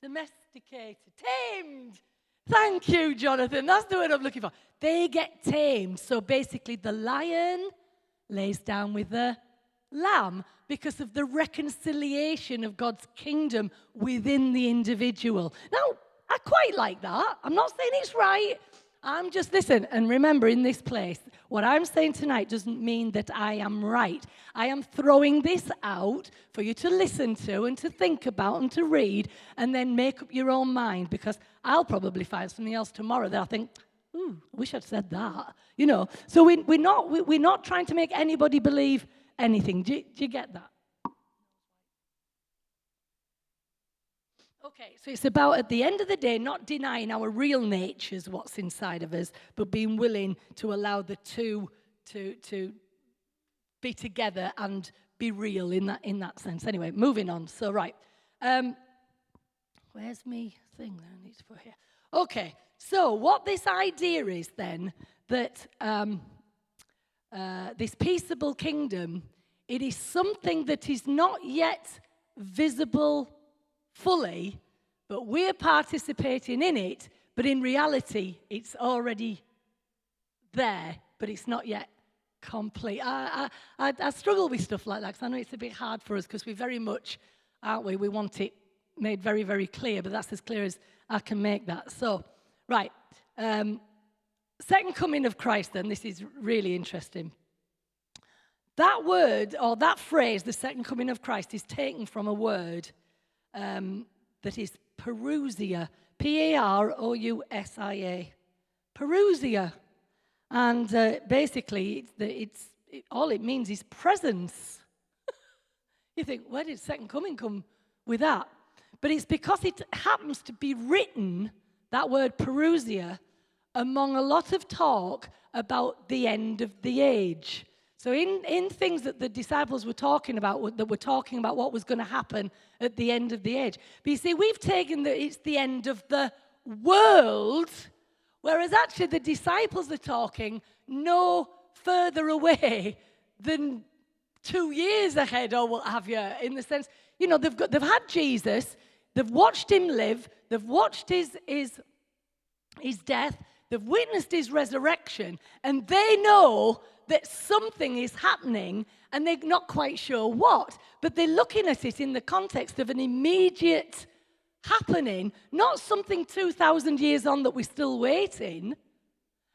Domesticated, tamed. Thank you, Jonathan. That's the word I'm looking for. They get tamed. So basically, the lion lays down with the lamb because of the reconciliation of God's kingdom within the individual. Now, I quite like that. I'm not saying it's right. I'm just, listen, and remember, in this place, what I'm saying tonight doesn't mean that I am right. I am throwing this out for you to listen to and to think about and to read and then make up your own mind, because I'll probably find something else tomorrow that I think, ooh, I wish I'd said that. You know, so we're not trying to make anybody believe anything. Do you get that? Okay, so it's about, at the end of the day, not denying our real natures, what's inside of us, but being willing to allow the two to be together and be real in that sense. Anyway, moving on. So, right. Where's me thing that I need to put here? Okay, so what this idea is then, that this peaceable kingdom, it is something that is not yet visible fully, but we're participating in it, but in reality, it's already there, but it's not yet complete. I struggle with stuff like that, because I know it's a bit hard for us, because we very much, aren't we? We want it made very, very clear, but that's as clear as I can make that. So, right. Second coming of Christ, then, this is really interesting. That word, or that phrase, the second coming of Christ, is taken from a word that is parousia, P-A-R-O-U-S-I-A, parousia. And basically, all it means is presence. You think, where did second coming come with that? But it's because it happens to be written, that word parousia, among a lot of talk about the end of the age. So in things that the disciples were talking about, that were talking about what was going to happen at the end of the age. But you see, we've taken that it's the end of the world, whereas actually the disciples are talking no further away than 2 years ahead, or what have you, in the sense, they've had Jesus, they've watched him live, they've watched his death, they've witnessed his resurrection, and they know that something is happening, and they're not quite sure what, but they're looking at it in the context of an immediate happening, not something 2,000 years on that we're still waiting.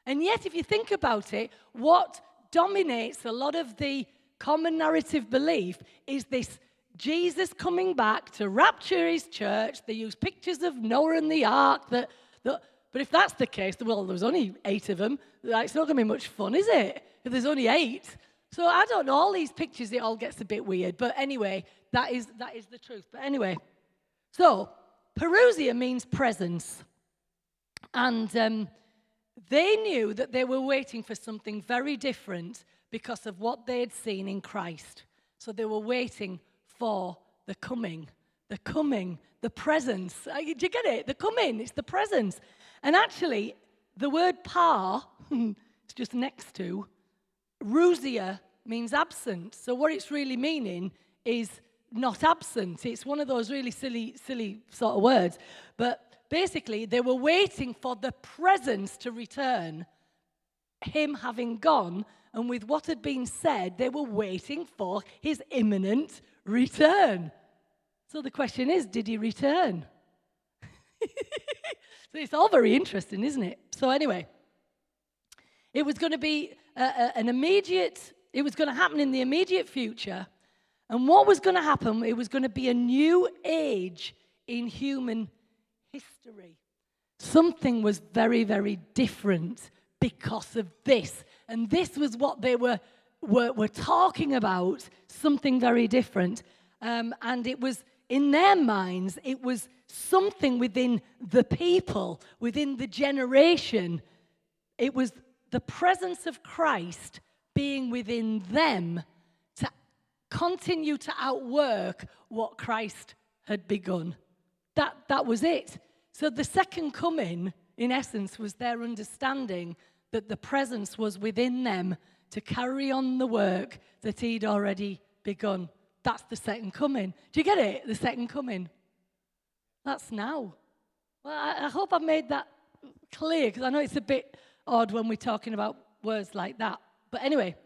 And yet, if you think about it, what dominates a lot of the common narrative belief is this Jesus coming back to rapture his church. They use pictures of Noah and the ark. But if that's the case, well, there's only 8 of them. It's not going to be much fun, is it? If there's only 8. So I don't know, all these pictures, it all gets a bit weird. But anyway, that is the truth. But anyway, so Parousia means presence. And they knew that they were waiting for something very different because of what they had seen in Christ. So they were waiting for the coming, the presence. Do you get it? The coming, it's the presence. And actually, the word par, it's just next to, rousia means absent. So what it's really meaning is not absent. It's one of those really silly sort of words. But basically, they were waiting for the presence to return, him having gone, and with what had been said, they were waiting for his imminent return. So the question is, did he return? So it's all very interesting, isn't it? So anyway, it was going to be it was going to happen in the immediate future. And what was going to happen, it was going to be a new age in human history. Something was very, very different because of this. And this was what they were talking about, something very different. And it was, in their minds, it was something within the people, within the generation. It was the presence of Christ being within them to continue to outwork what Christ had begun. That was it. So the second coming, in essence, was their understanding that the presence was within them to carry on the work that he'd already begun. That's the second coming. Do you get it? The second coming. That's now. Well, I hope I've made that clear, because I know it's a bit odd when we're talking about words like that. But anyway,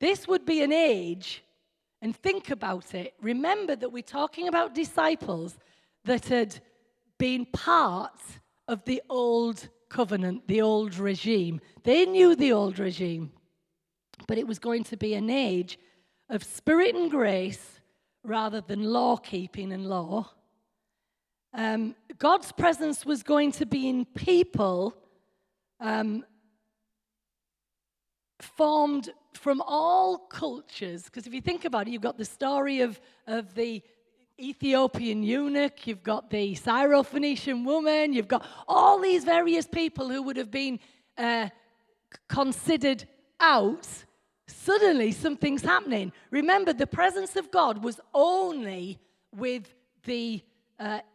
this would be an age, and think about it. Remember that we're talking about disciples that had been part of the old covenant, the old regime. They knew the old regime, but it was going to be an age of spirit and grace rather than law-keeping and law. God's presence was going to be in people formed from all cultures, because if you think about it, you've got the story of the Ethiopian eunuch, you've got the Syrophoenician woman, you've got all these various people who would have been considered out. Suddenly, something's happening. Remember, the presence of God was only with the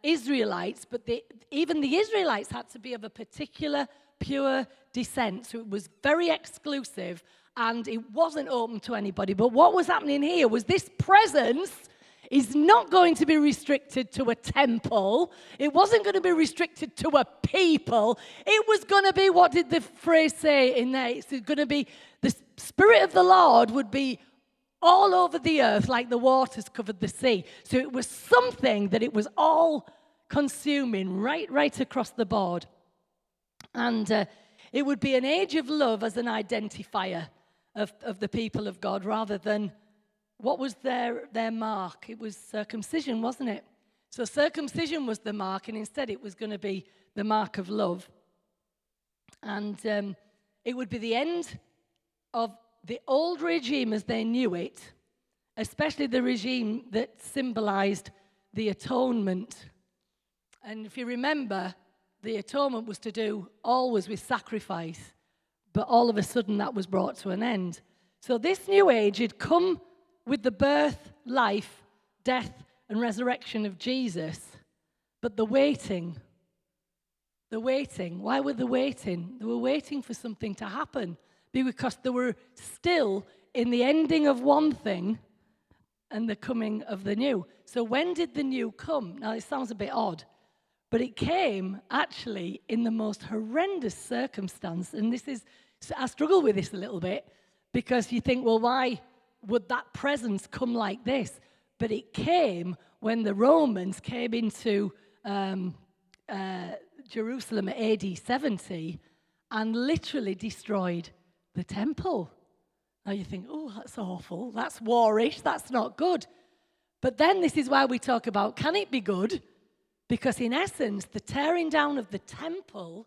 Israelites, but even the Israelites had to be of a particular pure descent, so it was very exclusive, and it wasn't open to anybody. But what was happening here was this presence is not going to be restricted to a temple. It wasn't going to be restricted to a people. It was going to be, what did the phrase say in there? It's going to be, the Spirit of the Lord would be all over the earth like the waters covered the sea. So it was something that it was all consuming right across the board. And it would be an age of love as an identifier of the people of God, rather than what was their mark. It was circumcision, wasn't it? So circumcision was the mark, and instead it was going to be the mark of love. And it would be the end of the old regime as they knew it, especially the regime that symbolized the atonement. And if you remember, the atonement was to do always with sacrifice, but all of a sudden that was brought to an end. So this new age had come with the birth, life, death, and resurrection of Jesus. But the waiting, why were they waiting? They were waiting for something to happen, because they were still in the ending of one thing and the coming of the new. So when did the new come? Now, it sounds a bit odd, but it came actually in the most horrendous circumstance. And I struggle with this a little bit, because you think, well, why would that presence come like this? But it came when the Romans came into Jerusalem at AD 70 and literally destroyed the temple. Now you think, oh, that's awful, that's warish, that's not good. But then this is why we talk about, can it be good? Because in essence, the tearing down of the temple,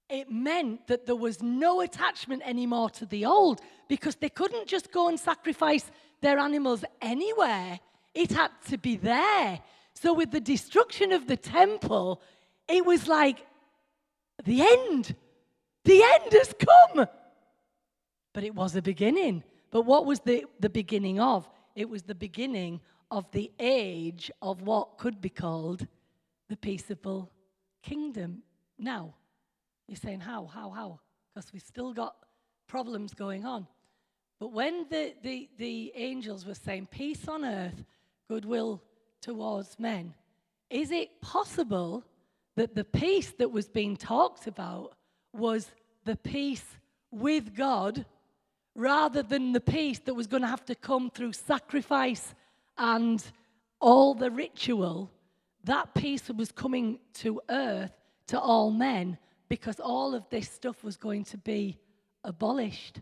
it meant that there was no attachment anymore to the old, because they couldn't just go and sacrifice their animals anywhere. It had to be there. So with the destruction of the temple, it was like the end. The end has come. But it was a beginning. But what was the beginning of? It was the beginning of the age of what could be called the peaceable kingdom. Now, you're saying, how? Because we've still got problems going on. But when the angels were saying, peace on earth, goodwill towards men, is it possible that the peace that was being talked about was the peace with God, rather than the peace that was going to have to come through sacrifice and all the ritual? That peace was coming to earth, to all men, because all of this stuff was going to be abolished.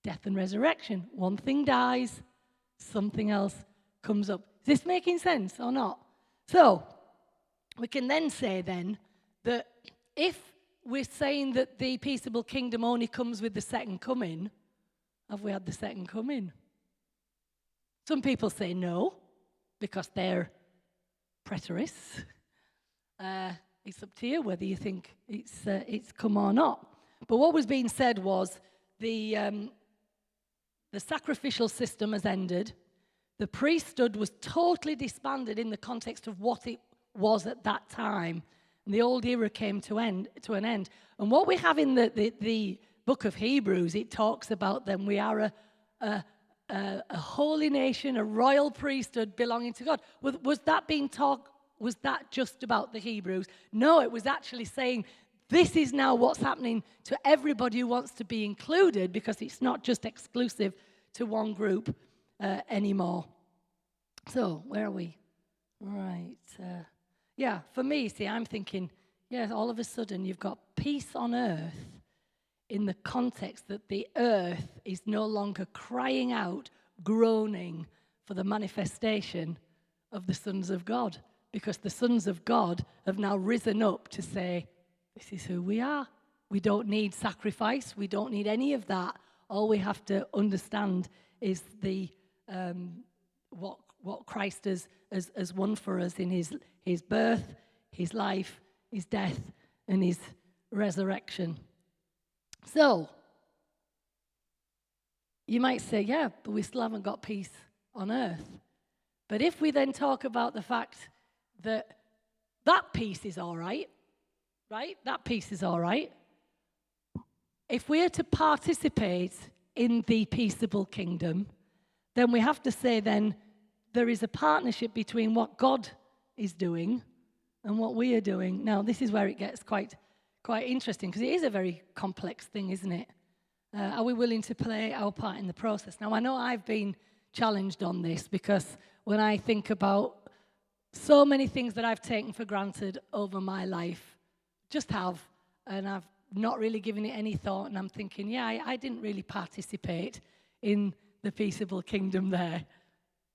Death and resurrection. One thing dies, something else comes up. Is this making sense or not? So, we can then say then that if we're saying that the peaceable kingdom only comes with the second coming, have we had the second coming? Some people say no, because they're preterists. It's up to you whether you think it's come or not. But what was being said was the sacrificial system has ended. The priesthood was totally disbanded in the context of what it was at that time. And the old era came to an end. And what we have in the book of Hebrews, it talks about them. We are a holy nation, a royal priesthood belonging to God. Was that being talked? Was that just about the Hebrews? No, it was actually saying this is now what's happening to everybody who wants to be included, because it's not just exclusive to one group anymore. So, where are we? Right. Yeah, for me, see, I'm thinking, yes, all of a sudden you've got peace on earth in the context that the earth is no longer crying out, groaning for the manifestation of the sons of God. Because the sons of God have now risen up to say, this is who we are. We don't need sacrifice. We don't need any of that. All we have to understand is what Christ has won for us in his birth, his life, his death, and his resurrection. So, you might say, yeah, but we still haven't got peace on earth. But if we then talk about the fact that peace is all right? That peace is all right. If we are to participate in the peaceable kingdom, then we have to say then there is a partnership between what God is doing and what we are doing. Now, this is where it gets quite interesting, because it is a very complex thing, isn't it? Are we willing to play our part in the process? Now, I know I've been challenged on this, because when I think about so many things that I've taken for granted over my life, just have, and I've not really given it any thought, and I'm thinking, yeah, I didn't really participate in the peaceable kingdom there,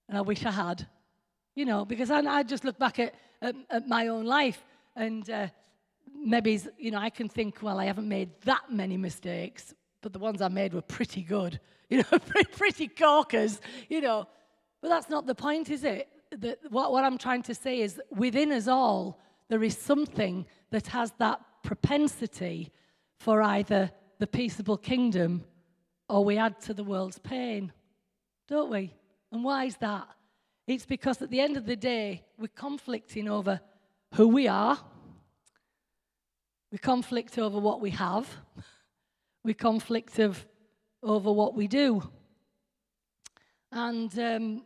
and I wish I had, because I just look back at my own life, and maybe, I can think, well, I haven't made that many mistakes, but the ones I made were pretty good, pretty corkers, but that's not the point, is it? What I'm trying to say is, within us all, there is something that has that propensity for either the peaceable kingdom or we add to the world's pain, don't we? And why is that? It's because at the end of the day, we're conflicting over who we are. We conflict over what we have. We conflict over what we do. And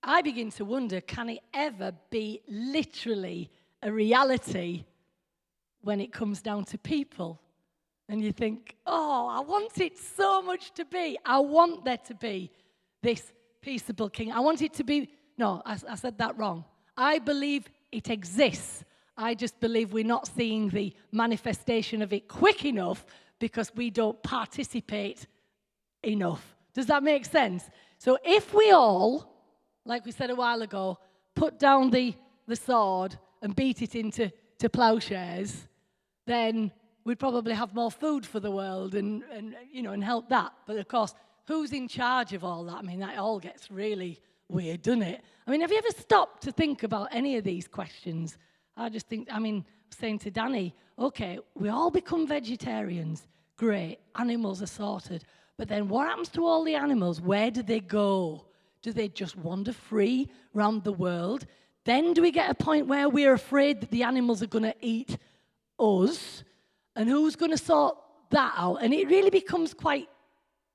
I begin to wonder, can it ever be literally a reality when it comes down to people? And you think, oh, I want it so much to be. I want there to be this peaceable king. I want it to be, no, I said that wrong. I believe it exists. I just believe we're not seeing the manifestation of it quick enough because we don't participate enough. Does that make sense? So if we all, like we said a while ago, put down the sword and beat it into plowshares, then we'd probably have more food for the world and help that. But of course, who's in charge of all that? I mean, that all gets really weird, doesn't it? I mean, have you ever stopped to think about any of these questions? I just think, I was saying to Danny, okay, we all become vegetarians. Great, animals are sorted. But then what happens to all the animals? Where do they go? Do they just wander free around the world? Then do we get a point where we're afraid that the animals are going to eat us? And who's going to sort that out? And it really becomes quite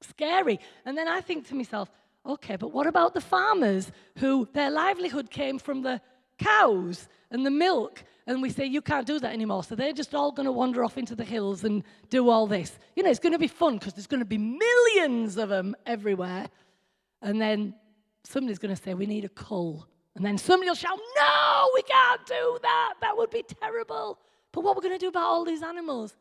scary. And then I think to myself, okay, but what about the farmers who their livelihood came from the cows and the milk? And we say, you can't do that anymore. So they're just all going to wander off into the hills and do all this. It's going to be fun because there's going to be millions of them everywhere. And then somebody's going to say, we need a cull. And then somebody will shout, no, we can't do that. That would be terrible. But what we're going to do about all these animals?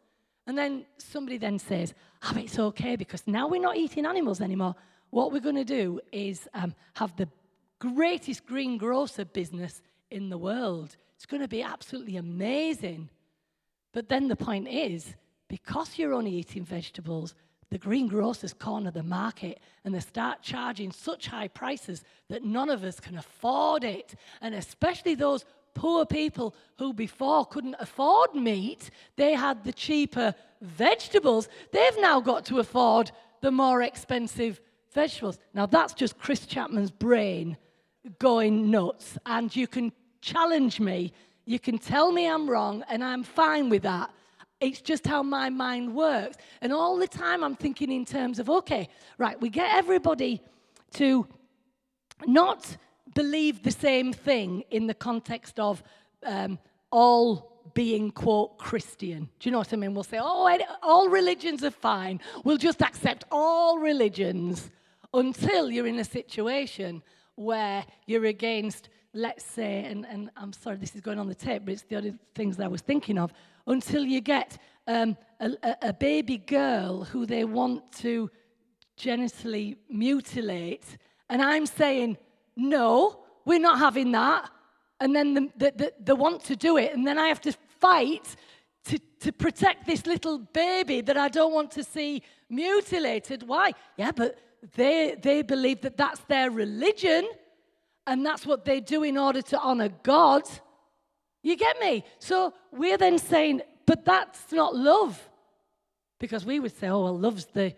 And then somebody then says, but it's okay because now we're not eating animals anymore. What we're going to do is have the greatest greengrocer business in the world. It's going to be absolutely amazing. But then the point is, because you're only eating vegetables, the greengrocers corner the market and they start charging such high prices that none of us can afford it. And especially those poor people who before couldn't afford meat, they had the cheaper vegetables. They've now got to afford the more expensive vegetables. Now that's just Chris Chapman's brain going nuts. And you can challenge me, you can tell me I'm wrong, and I'm fine with that. It's just how my mind works. And all the time I'm thinking in terms of, okay, right, we get everybody to not believe the same thing in the context of all being, quote, Christian. Do you know what I mean? We'll say, all religions are fine. We'll just accept all religions until you're in a situation where you're against, let's say, and I'm sorry this is going on the tape, but it's the other things that I was thinking of, until you get a baby girl who they want to genitally mutilate, and I'm saying, no, we're not having that, and then they want to do it, and then I have to fight to protect this little baby that I don't want to see mutilated. Why? Yeah, but they believe that that's their religion, and that's what they do in order to honor God. You get me? So we're then saying, but that's not love. Because we would say, love's the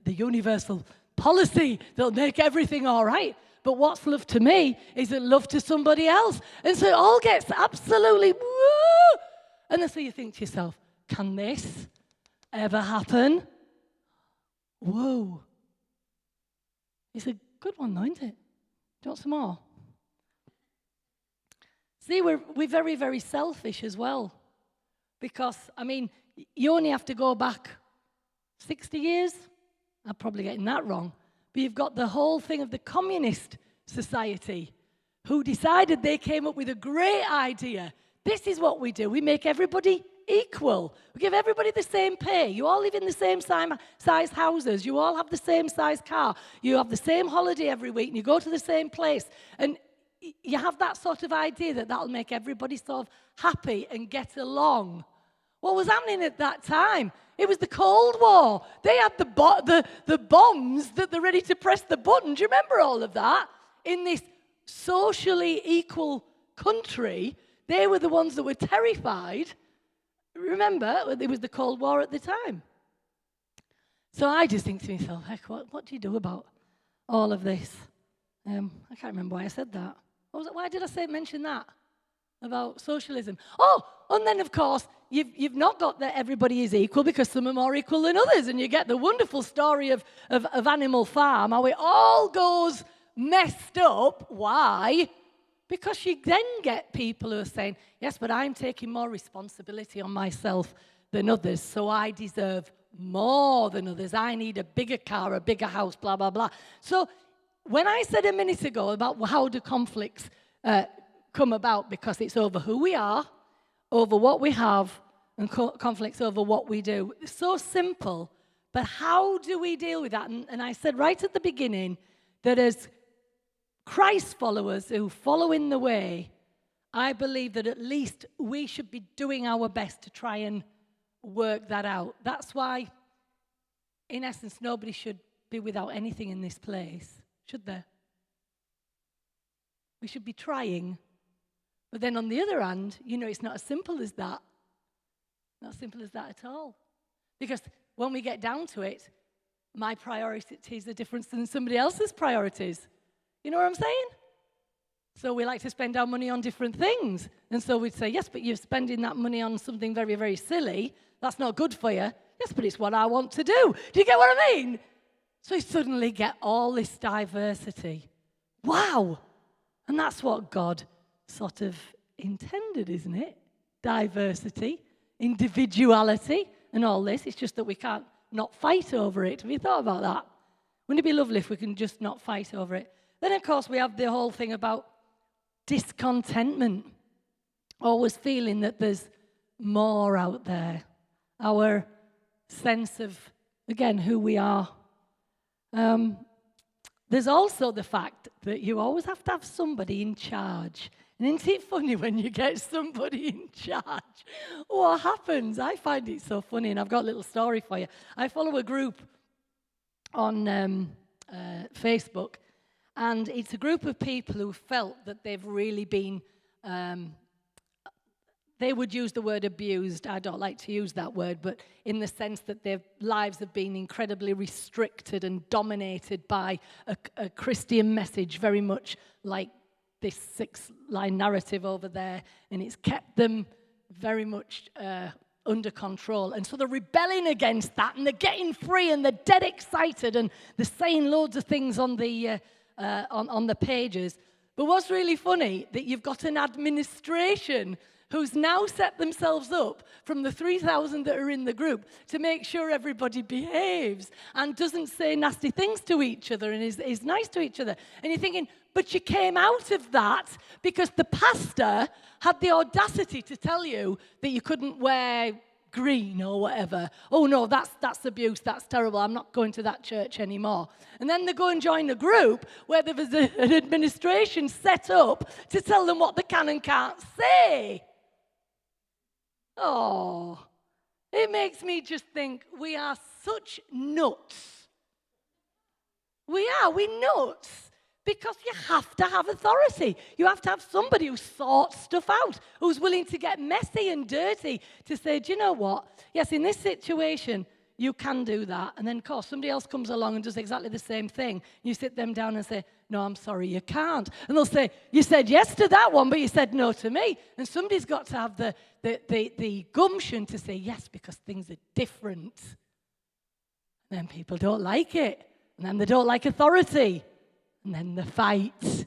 universal policy that'll make everything all right. But what's love to me isn't love to somebody else. And so it all gets absolutely woo! And then so you think to yourself, can this ever happen? Whoa. It's a good one though, isn't it? Do you want some more? See, we're very, very selfish as well. Because, you only have to go back 60 years. I'm probably getting that wrong. But you've got the whole thing of the communist society who decided they came up with a great idea. This is what we do. We make everybody equal. We give everybody the same pay. You all live in the same size houses. You all have the same size car. You have the same holiday every week and you go to the same place. And you have that sort of idea that that'll make everybody sort of happy and get along. What was happening at that time? It was the Cold War. They had the bombs that they're ready to press the button. Do you remember all of that? In this socially equal country, they were the ones that were terrified. Remember, it was the Cold War at the time. So I just think to myself, heck, what do you do about all of this? I can't remember why I said that. Why did I mention that? about socialism. Oh, and then, of course, you've not got that everybody is equal because some are more equal than others. And you get the wonderful story of Animal Farm, how it all goes messed up. Why? Because you then get people who are saying, yes, but I'm taking more responsibility on myself than others, so I deserve more than others. I need a bigger car, a bigger house, blah, blah, blah. So when I said a minute ago about how do conflicts come about, because it's over who we are, over what we have, and conflicts over what we do. It's so simple, but how do we deal with that? And I said right at the beginning that as Christ followers who follow in the way, I believe that at least we should be doing our best to try and work that out. That's why, in essence, nobody should be without anything in this place, should there? We should be trying. But then on the other hand, it's not as simple as that. Not as simple as that at all. Because when we get down to it, my priorities are different than somebody else's priorities. You know what I'm saying? So we like to spend our money on different things. And so we'd say, yes, but you're spending that money on something very, very silly. That's not good for you. Yes, but it's what I want to do. Do you get what I mean? So you suddenly get all this diversity. Wow. And that's what God sort of intended, isn't it? Diversity, individuality, and all this. It's just that we can't not fight over it. Have you thought about that? Wouldn't it be lovely if we can just not fight over it? Then, of course, we have the whole thing about discontentment. Always feeling that there's more out there. Our sense of, again, who we are. There's also the fact that you always have to have somebody in charge. And isn't it funny when you get somebody in charge? What happens? I find it so funny, and I've got a little story for you. I follow a group on Facebook, and it's a group of people who felt that they've really been, they would use the word abused. I don't like to use that word, but in the sense that their lives have been incredibly restricted and dominated by a Christian message, very much like this 6-line narrative over there, and it's kept them very much under control. And so they're rebelling against that, and they're getting free, and they're dead excited, and they're saying loads of things on the pages. But what's really funny, that you've got an administration who's now set themselves up from the 3,000 that are in the group to make sure everybody behaves and doesn't say nasty things to each other and is nice to each other. And you're thinking, but you came out of that because the pastor had the audacity to tell you that you couldn't wear green or whatever. Oh no, that's abuse, that's terrible, I'm not going to that church anymore. And then they go and join a group where there was an administration set up to tell them what they can and can't say. Oh, it makes me just think we are such nuts. We're nuts. Because you have to have authority. You have to have somebody who sorts stuff out, who's willing to get messy and dirty to say, do you know what? Yes, in this situation, you can do that. And then, of course, somebody else comes along and does exactly the same thing. You sit them down and say, no, I'm sorry, you can't. And they'll say, you said yes to that one, but you said no to me. And somebody's got to have the gumption to say yes because things are different. And then people don't like it. And then they don't like authority. And then the fight. See?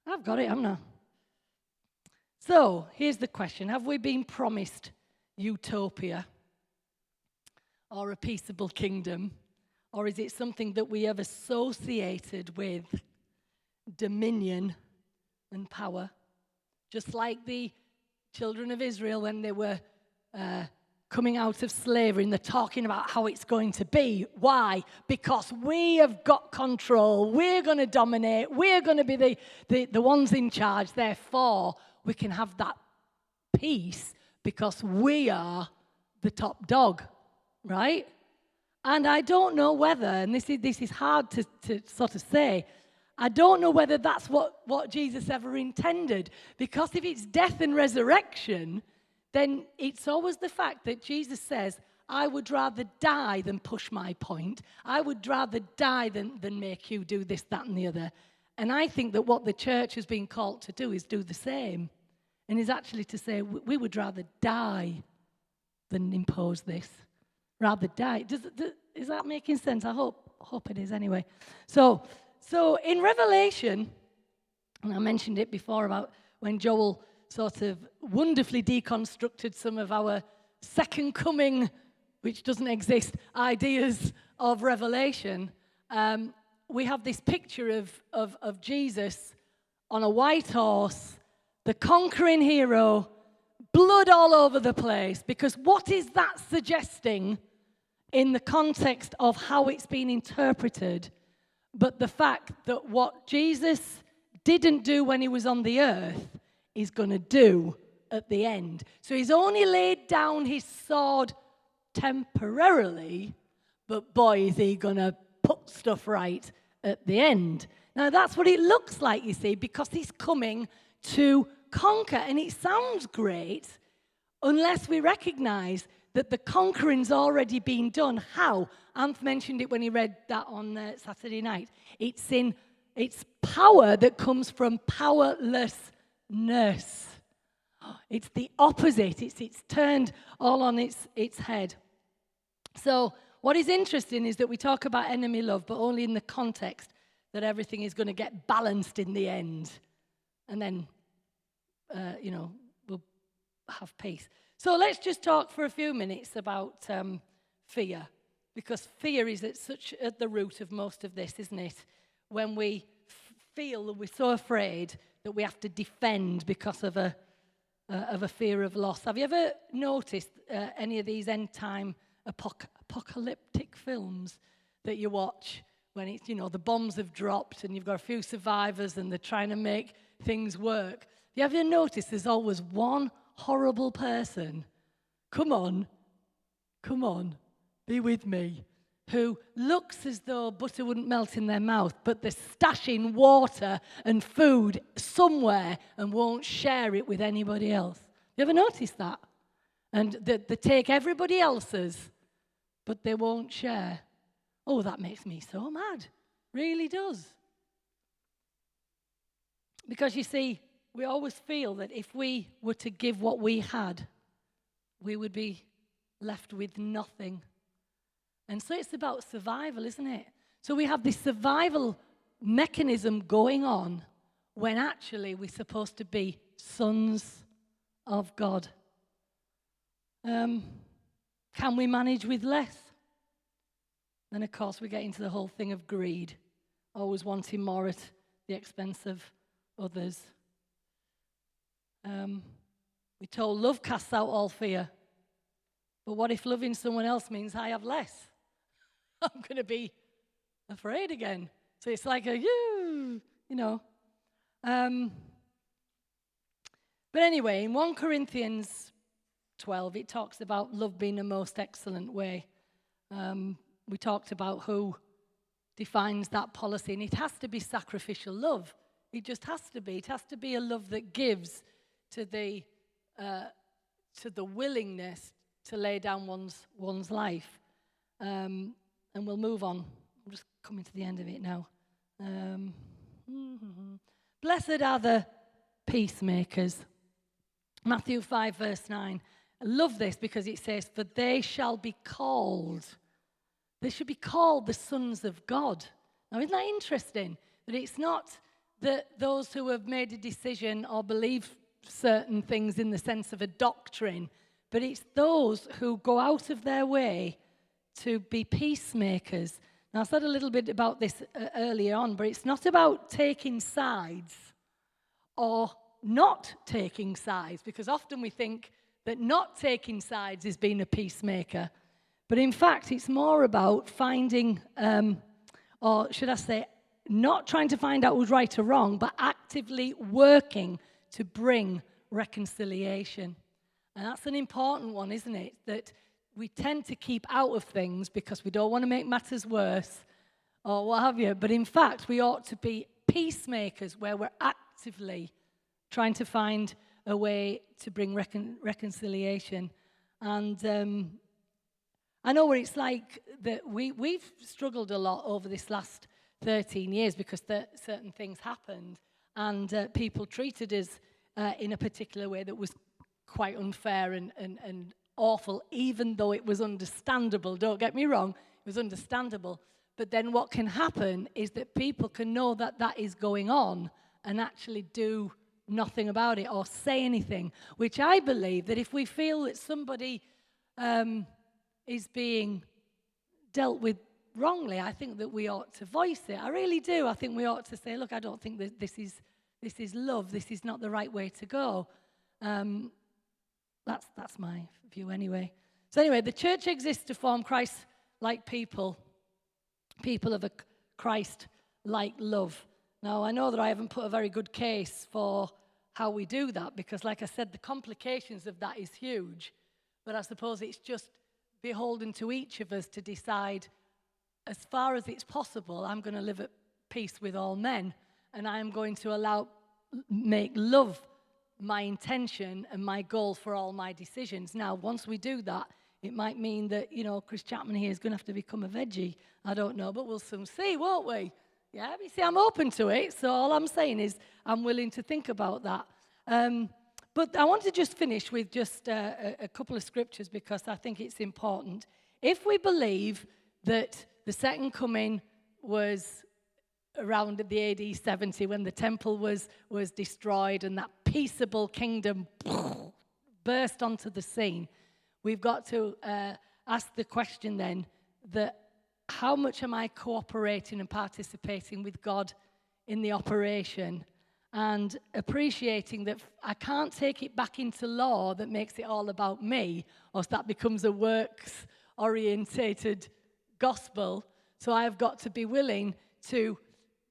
I've got it, haven't I? So, here's the question. Have we been promised utopia or a peaceable kingdom? Or is it something that we have associated with dominion and power? Just like the children of Israel when they were coming out of slavery, and they're talking about how it's going to be. Why? Because we have got control. We're going to dominate. We're going to be the ones in charge. Therefore, we can have that peace because we are the top dog, right? And I don't know whether, and this is hard to sort of say, I don't know whether that's what Jesus ever intended. Because if it's death and resurrection, then it's always the fact that Jesus says, I would rather die than push my point. I would rather die than make you do this, that, and the other. And I think that what the church has been called to do is do the same. And is actually to say, we would rather die than impose this. Rather die. Is that making sense? I hope it is anyway. So in Revelation, and I mentioned it before about when Joel sort of wonderfully deconstructed some of our second coming, which doesn't exist, ideas of Revelation, we have this picture of Jesus on a white horse, the conquering hero, blood all over the place. Because what is that suggesting in the context of how it's been interpreted? But the fact that what Jesus didn't do when he was on the earth, he's going to do at the end. So he's only laid down his sword temporarily, but boy, is he going to put stuff right at the end. Now, that's what it looks like, you see, because he's coming to conquer. And it sounds great unless we recognize that the conquering's already been done. How? Anth mentioned it when he read that on Saturday night. It's power that comes from powerlessness. It's the opposite. It's turned all on its head. So what is interesting is that we talk about enemy love, but only in the context that everything is going to get balanced in the end. And then, we'll have peace. So let's just talk for a few minutes about fear. Because fear is at the root of most of this, isn't it? When we feel that we're so afraid that we have to defend because of a fear of loss. Have you ever noticed any of these end-time apocalyptic films that you watch when it's, the bombs have dropped and you've got a few survivors and they're trying to make things work? Have you ever noticed there's always one horrible person? Come on, be with me. Who looks as though butter wouldn't melt in their mouth, but they're stashing water and food somewhere and won't share it with anybody else. You ever noticed that? And they take everybody else's, but they won't share. Oh, that makes me so mad. Really does. Because you see, we always feel that if we were to give what we had, we would be left with nothing. And so it's about survival, isn't it? So we have this survival mechanism going on when actually we're supposed to be sons of God. Can we manage with less? Then, of course, we get into the whole thing of greed, always wanting more at the expense of others. We're told love casts out all fear. But what if loving someone else means I have less? I'm going to be afraid again. So it's like But anyway, in 1 Corinthians 12, it talks about love being a most excellent way. We talked about who defines that policy, and it has to be sacrificial love. It just has to be. It has to be a love that gives to the willingness to lay down one's life. And we'll move on. I'm just coming to the end of it now. Blessed are the peacemakers. Matthew 5, verse 9. I love this because it says, for they shall be called. They should be called the sons of God. Now, isn't that interesting? That it's not that those who have made a decision or believe certain things in the sense of a doctrine, but it's those who go out of their way to be peacemakers. Now, I said a little bit about this earlier on, but it's not about taking sides or not taking sides, because often we think that not taking sides is being a peacemaker. But in fact, it's more about finding, or should I say, not trying to find out who's right or wrong, but actively working to bring reconciliation. And that's an important one, isn't it? That we tend to keep out of things because we don't want to make matters worse or what have you. But in fact, we ought to be peacemakers where we're actively trying to find a way to bring reconciliation. And I know what it's like that we've struggled a lot over this last 13 years because certain things happened, and people treated us in a particular way that was quite unfair and awful, even though it was understandable. Don't get me wrong, it was understandable. But then what can happen is that people can know that that is going on and actually do nothing about it or say anything, which I believe that if we feel that somebody is being dealt with wrongly, I think that we ought to voice it. I really do. I think we ought to say, look, I don't think that this is love. This is not the right way to go. That's my view anyway. So anyway, the church exists to form Christ-like people of a Christ-like love. Now, I know that I haven't put a very good case for how we do that because, like I said, the complications of that is huge. But I suppose it's just beholden to each of us to decide, as far as it's possible, I'm going to live at peace with all men, and I'm going to make love my intention and my goal for all my decisions. Now, once we do that, it might mean that, Chris Chapman here is going to have to become a veggie. I don't know, but we'll soon see, won't we? Yeah, you see, I'm open to it, so all I'm saying is I'm willing to think about that. But I want to just finish with just a couple of scriptures because I think it's important. If we believe that the second coming was around the AD 70 when the temple was destroyed and that peaceable kingdom burst onto the scene, we've got to ask the question then that how much am I cooperating and participating with God in the operation, and appreciating that I can't take it back into law that makes it all about me, or that becomes a works-orientated gospel. So I've got to be willing to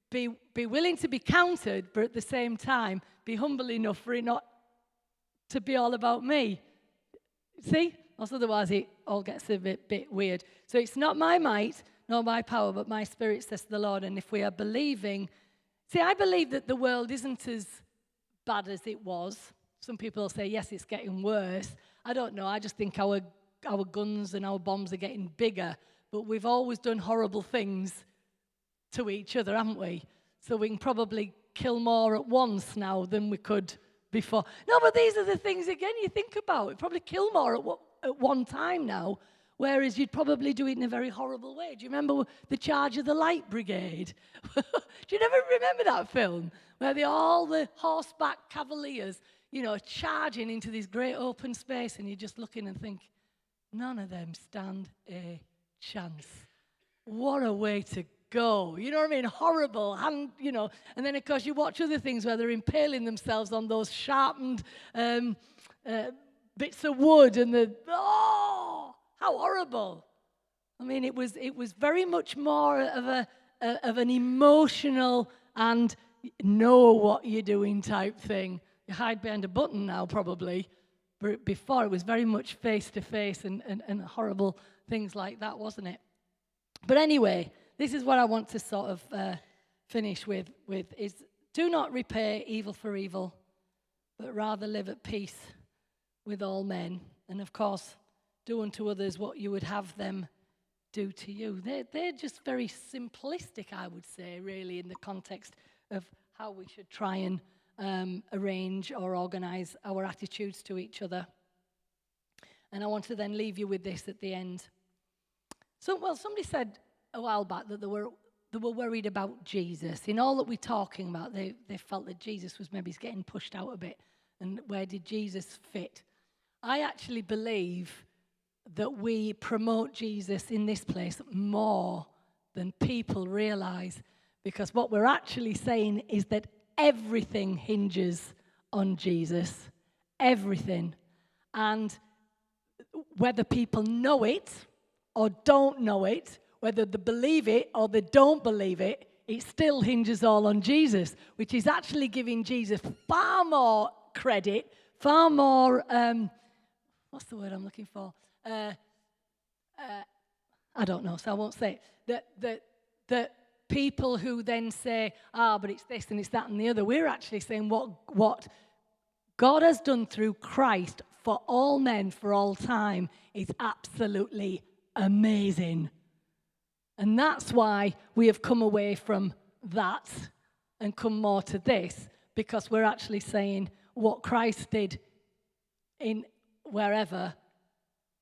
be willing to be counted, but at the same time be humble enough for it not to be all about me. See? Also, otherwise it all gets a bit weird. So it's not my might nor my power, but my spirit, says the Lord. And if we are believing, see, I believe that the world isn't as bad as it was. Some people say, yes, it's getting worse. I don't know. I just think our guns and our bombs are getting bigger. But we've always done horrible things to each other, haven't we? So we can probably kill more at once now than we could before. No, but these are the things, again, you think about. We probably kill more at one time now, whereas you'd probably do it in a very horrible way. Do you remember The Charge of the Light Brigade? Do you never remember that film? Where all the horseback cavaliers, charging into this great open space, and you're just looking and think, none of them stand a chance. What a way to go. You know what I mean? Horrible. And then, of course, you watch other things where they're impaling themselves on those sharpened bits of wood, and how horrible. I mean, it was very much more of an emotional and know what you're doing type thing. You hide behind a button now, probably. But before, it was very much face-to-face and horrible things like that, wasn't it? But anyway, this is what I want to sort of finish with is do not repay evil for evil, but rather live at peace with all men. And of course, do unto others what you would have them do to you. They're just very simplistic, I would say, really, in the context of how we should try and arrange or organize our attitudes to each other. And I want to then leave you with this at the end. Somebody said a while back that they were worried about Jesus. In all that we're talking about, they felt that Jesus was maybe getting pushed out a bit. And where did Jesus fit? I actually believe that we promote Jesus in this place more than people realize, because what we're actually saying is that everything hinges on Jesus. Everything. And whether people know it or don't know it, whether they believe it or they don't believe it, it still hinges all on Jesus, which is actually giving Jesus far more credit, far more, what's the word I'm looking for? I don't know, so I won't say it. That people who then say, but it's this and it's that and the other, we're actually saying what God has done through Christ for all men, for all time, is absolutely amazing. And that's why we have come away from that and come more to this, because we're actually saying what Christ did in wherever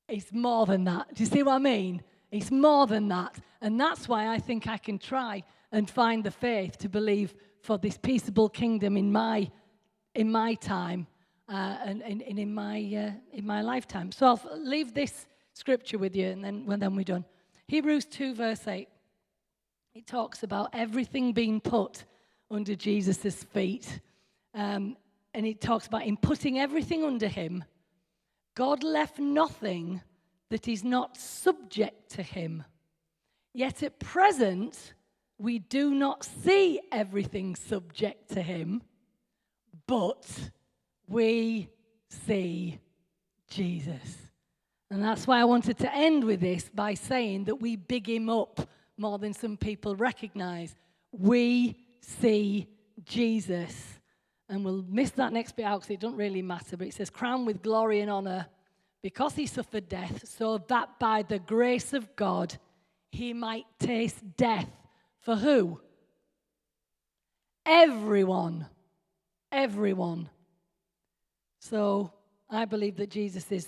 is more than that. Do you see what I mean? It's more than that. And that's why I think I can try and find the faith to believe for this peaceable kingdom in my time and in my lifetime. So I'll leave this scripture with you, and then we're done. Hebrews 2 verse 8. It talks about everything being put under Jesus' feet. And it talks about him putting everything under him. God left nothing that is not subject to him. Yet at present, we do not see everything subject to him, but we see Jesus. And that's why I wanted to end with this by saying that we big him up more than some people recognize. We see Jesus. And we'll miss that next bit out because it doesn't really matter. But it says, crowned with glory and honor because he suffered death, so that by the grace of God he might taste death. For who? Everyone. Everyone. So I believe that Jesus is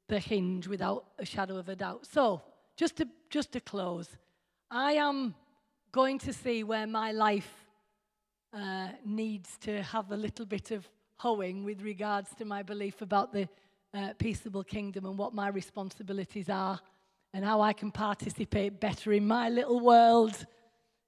the hinge without a shadow of a doubt. So just to close, I am going to see where my life needs to have a little bit of hoeing with regards to my belief about the peaceable kingdom and what my responsibilities are and how I can participate better in my little world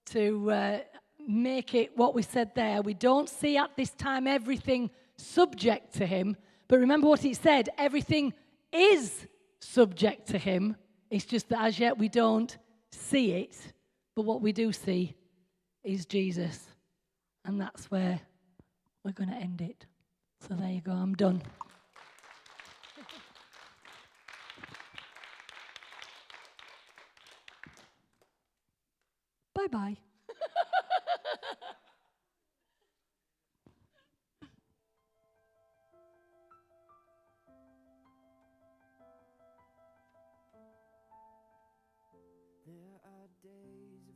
to make it what we said there. We don't see at this time everything subject to him, but remember what it said, everything is subject to him. It's just that as yet we don't see it, but what we do see is Jesus. And that's where we're going to end it. So there you go, I'm done. Bye-bye. There are days of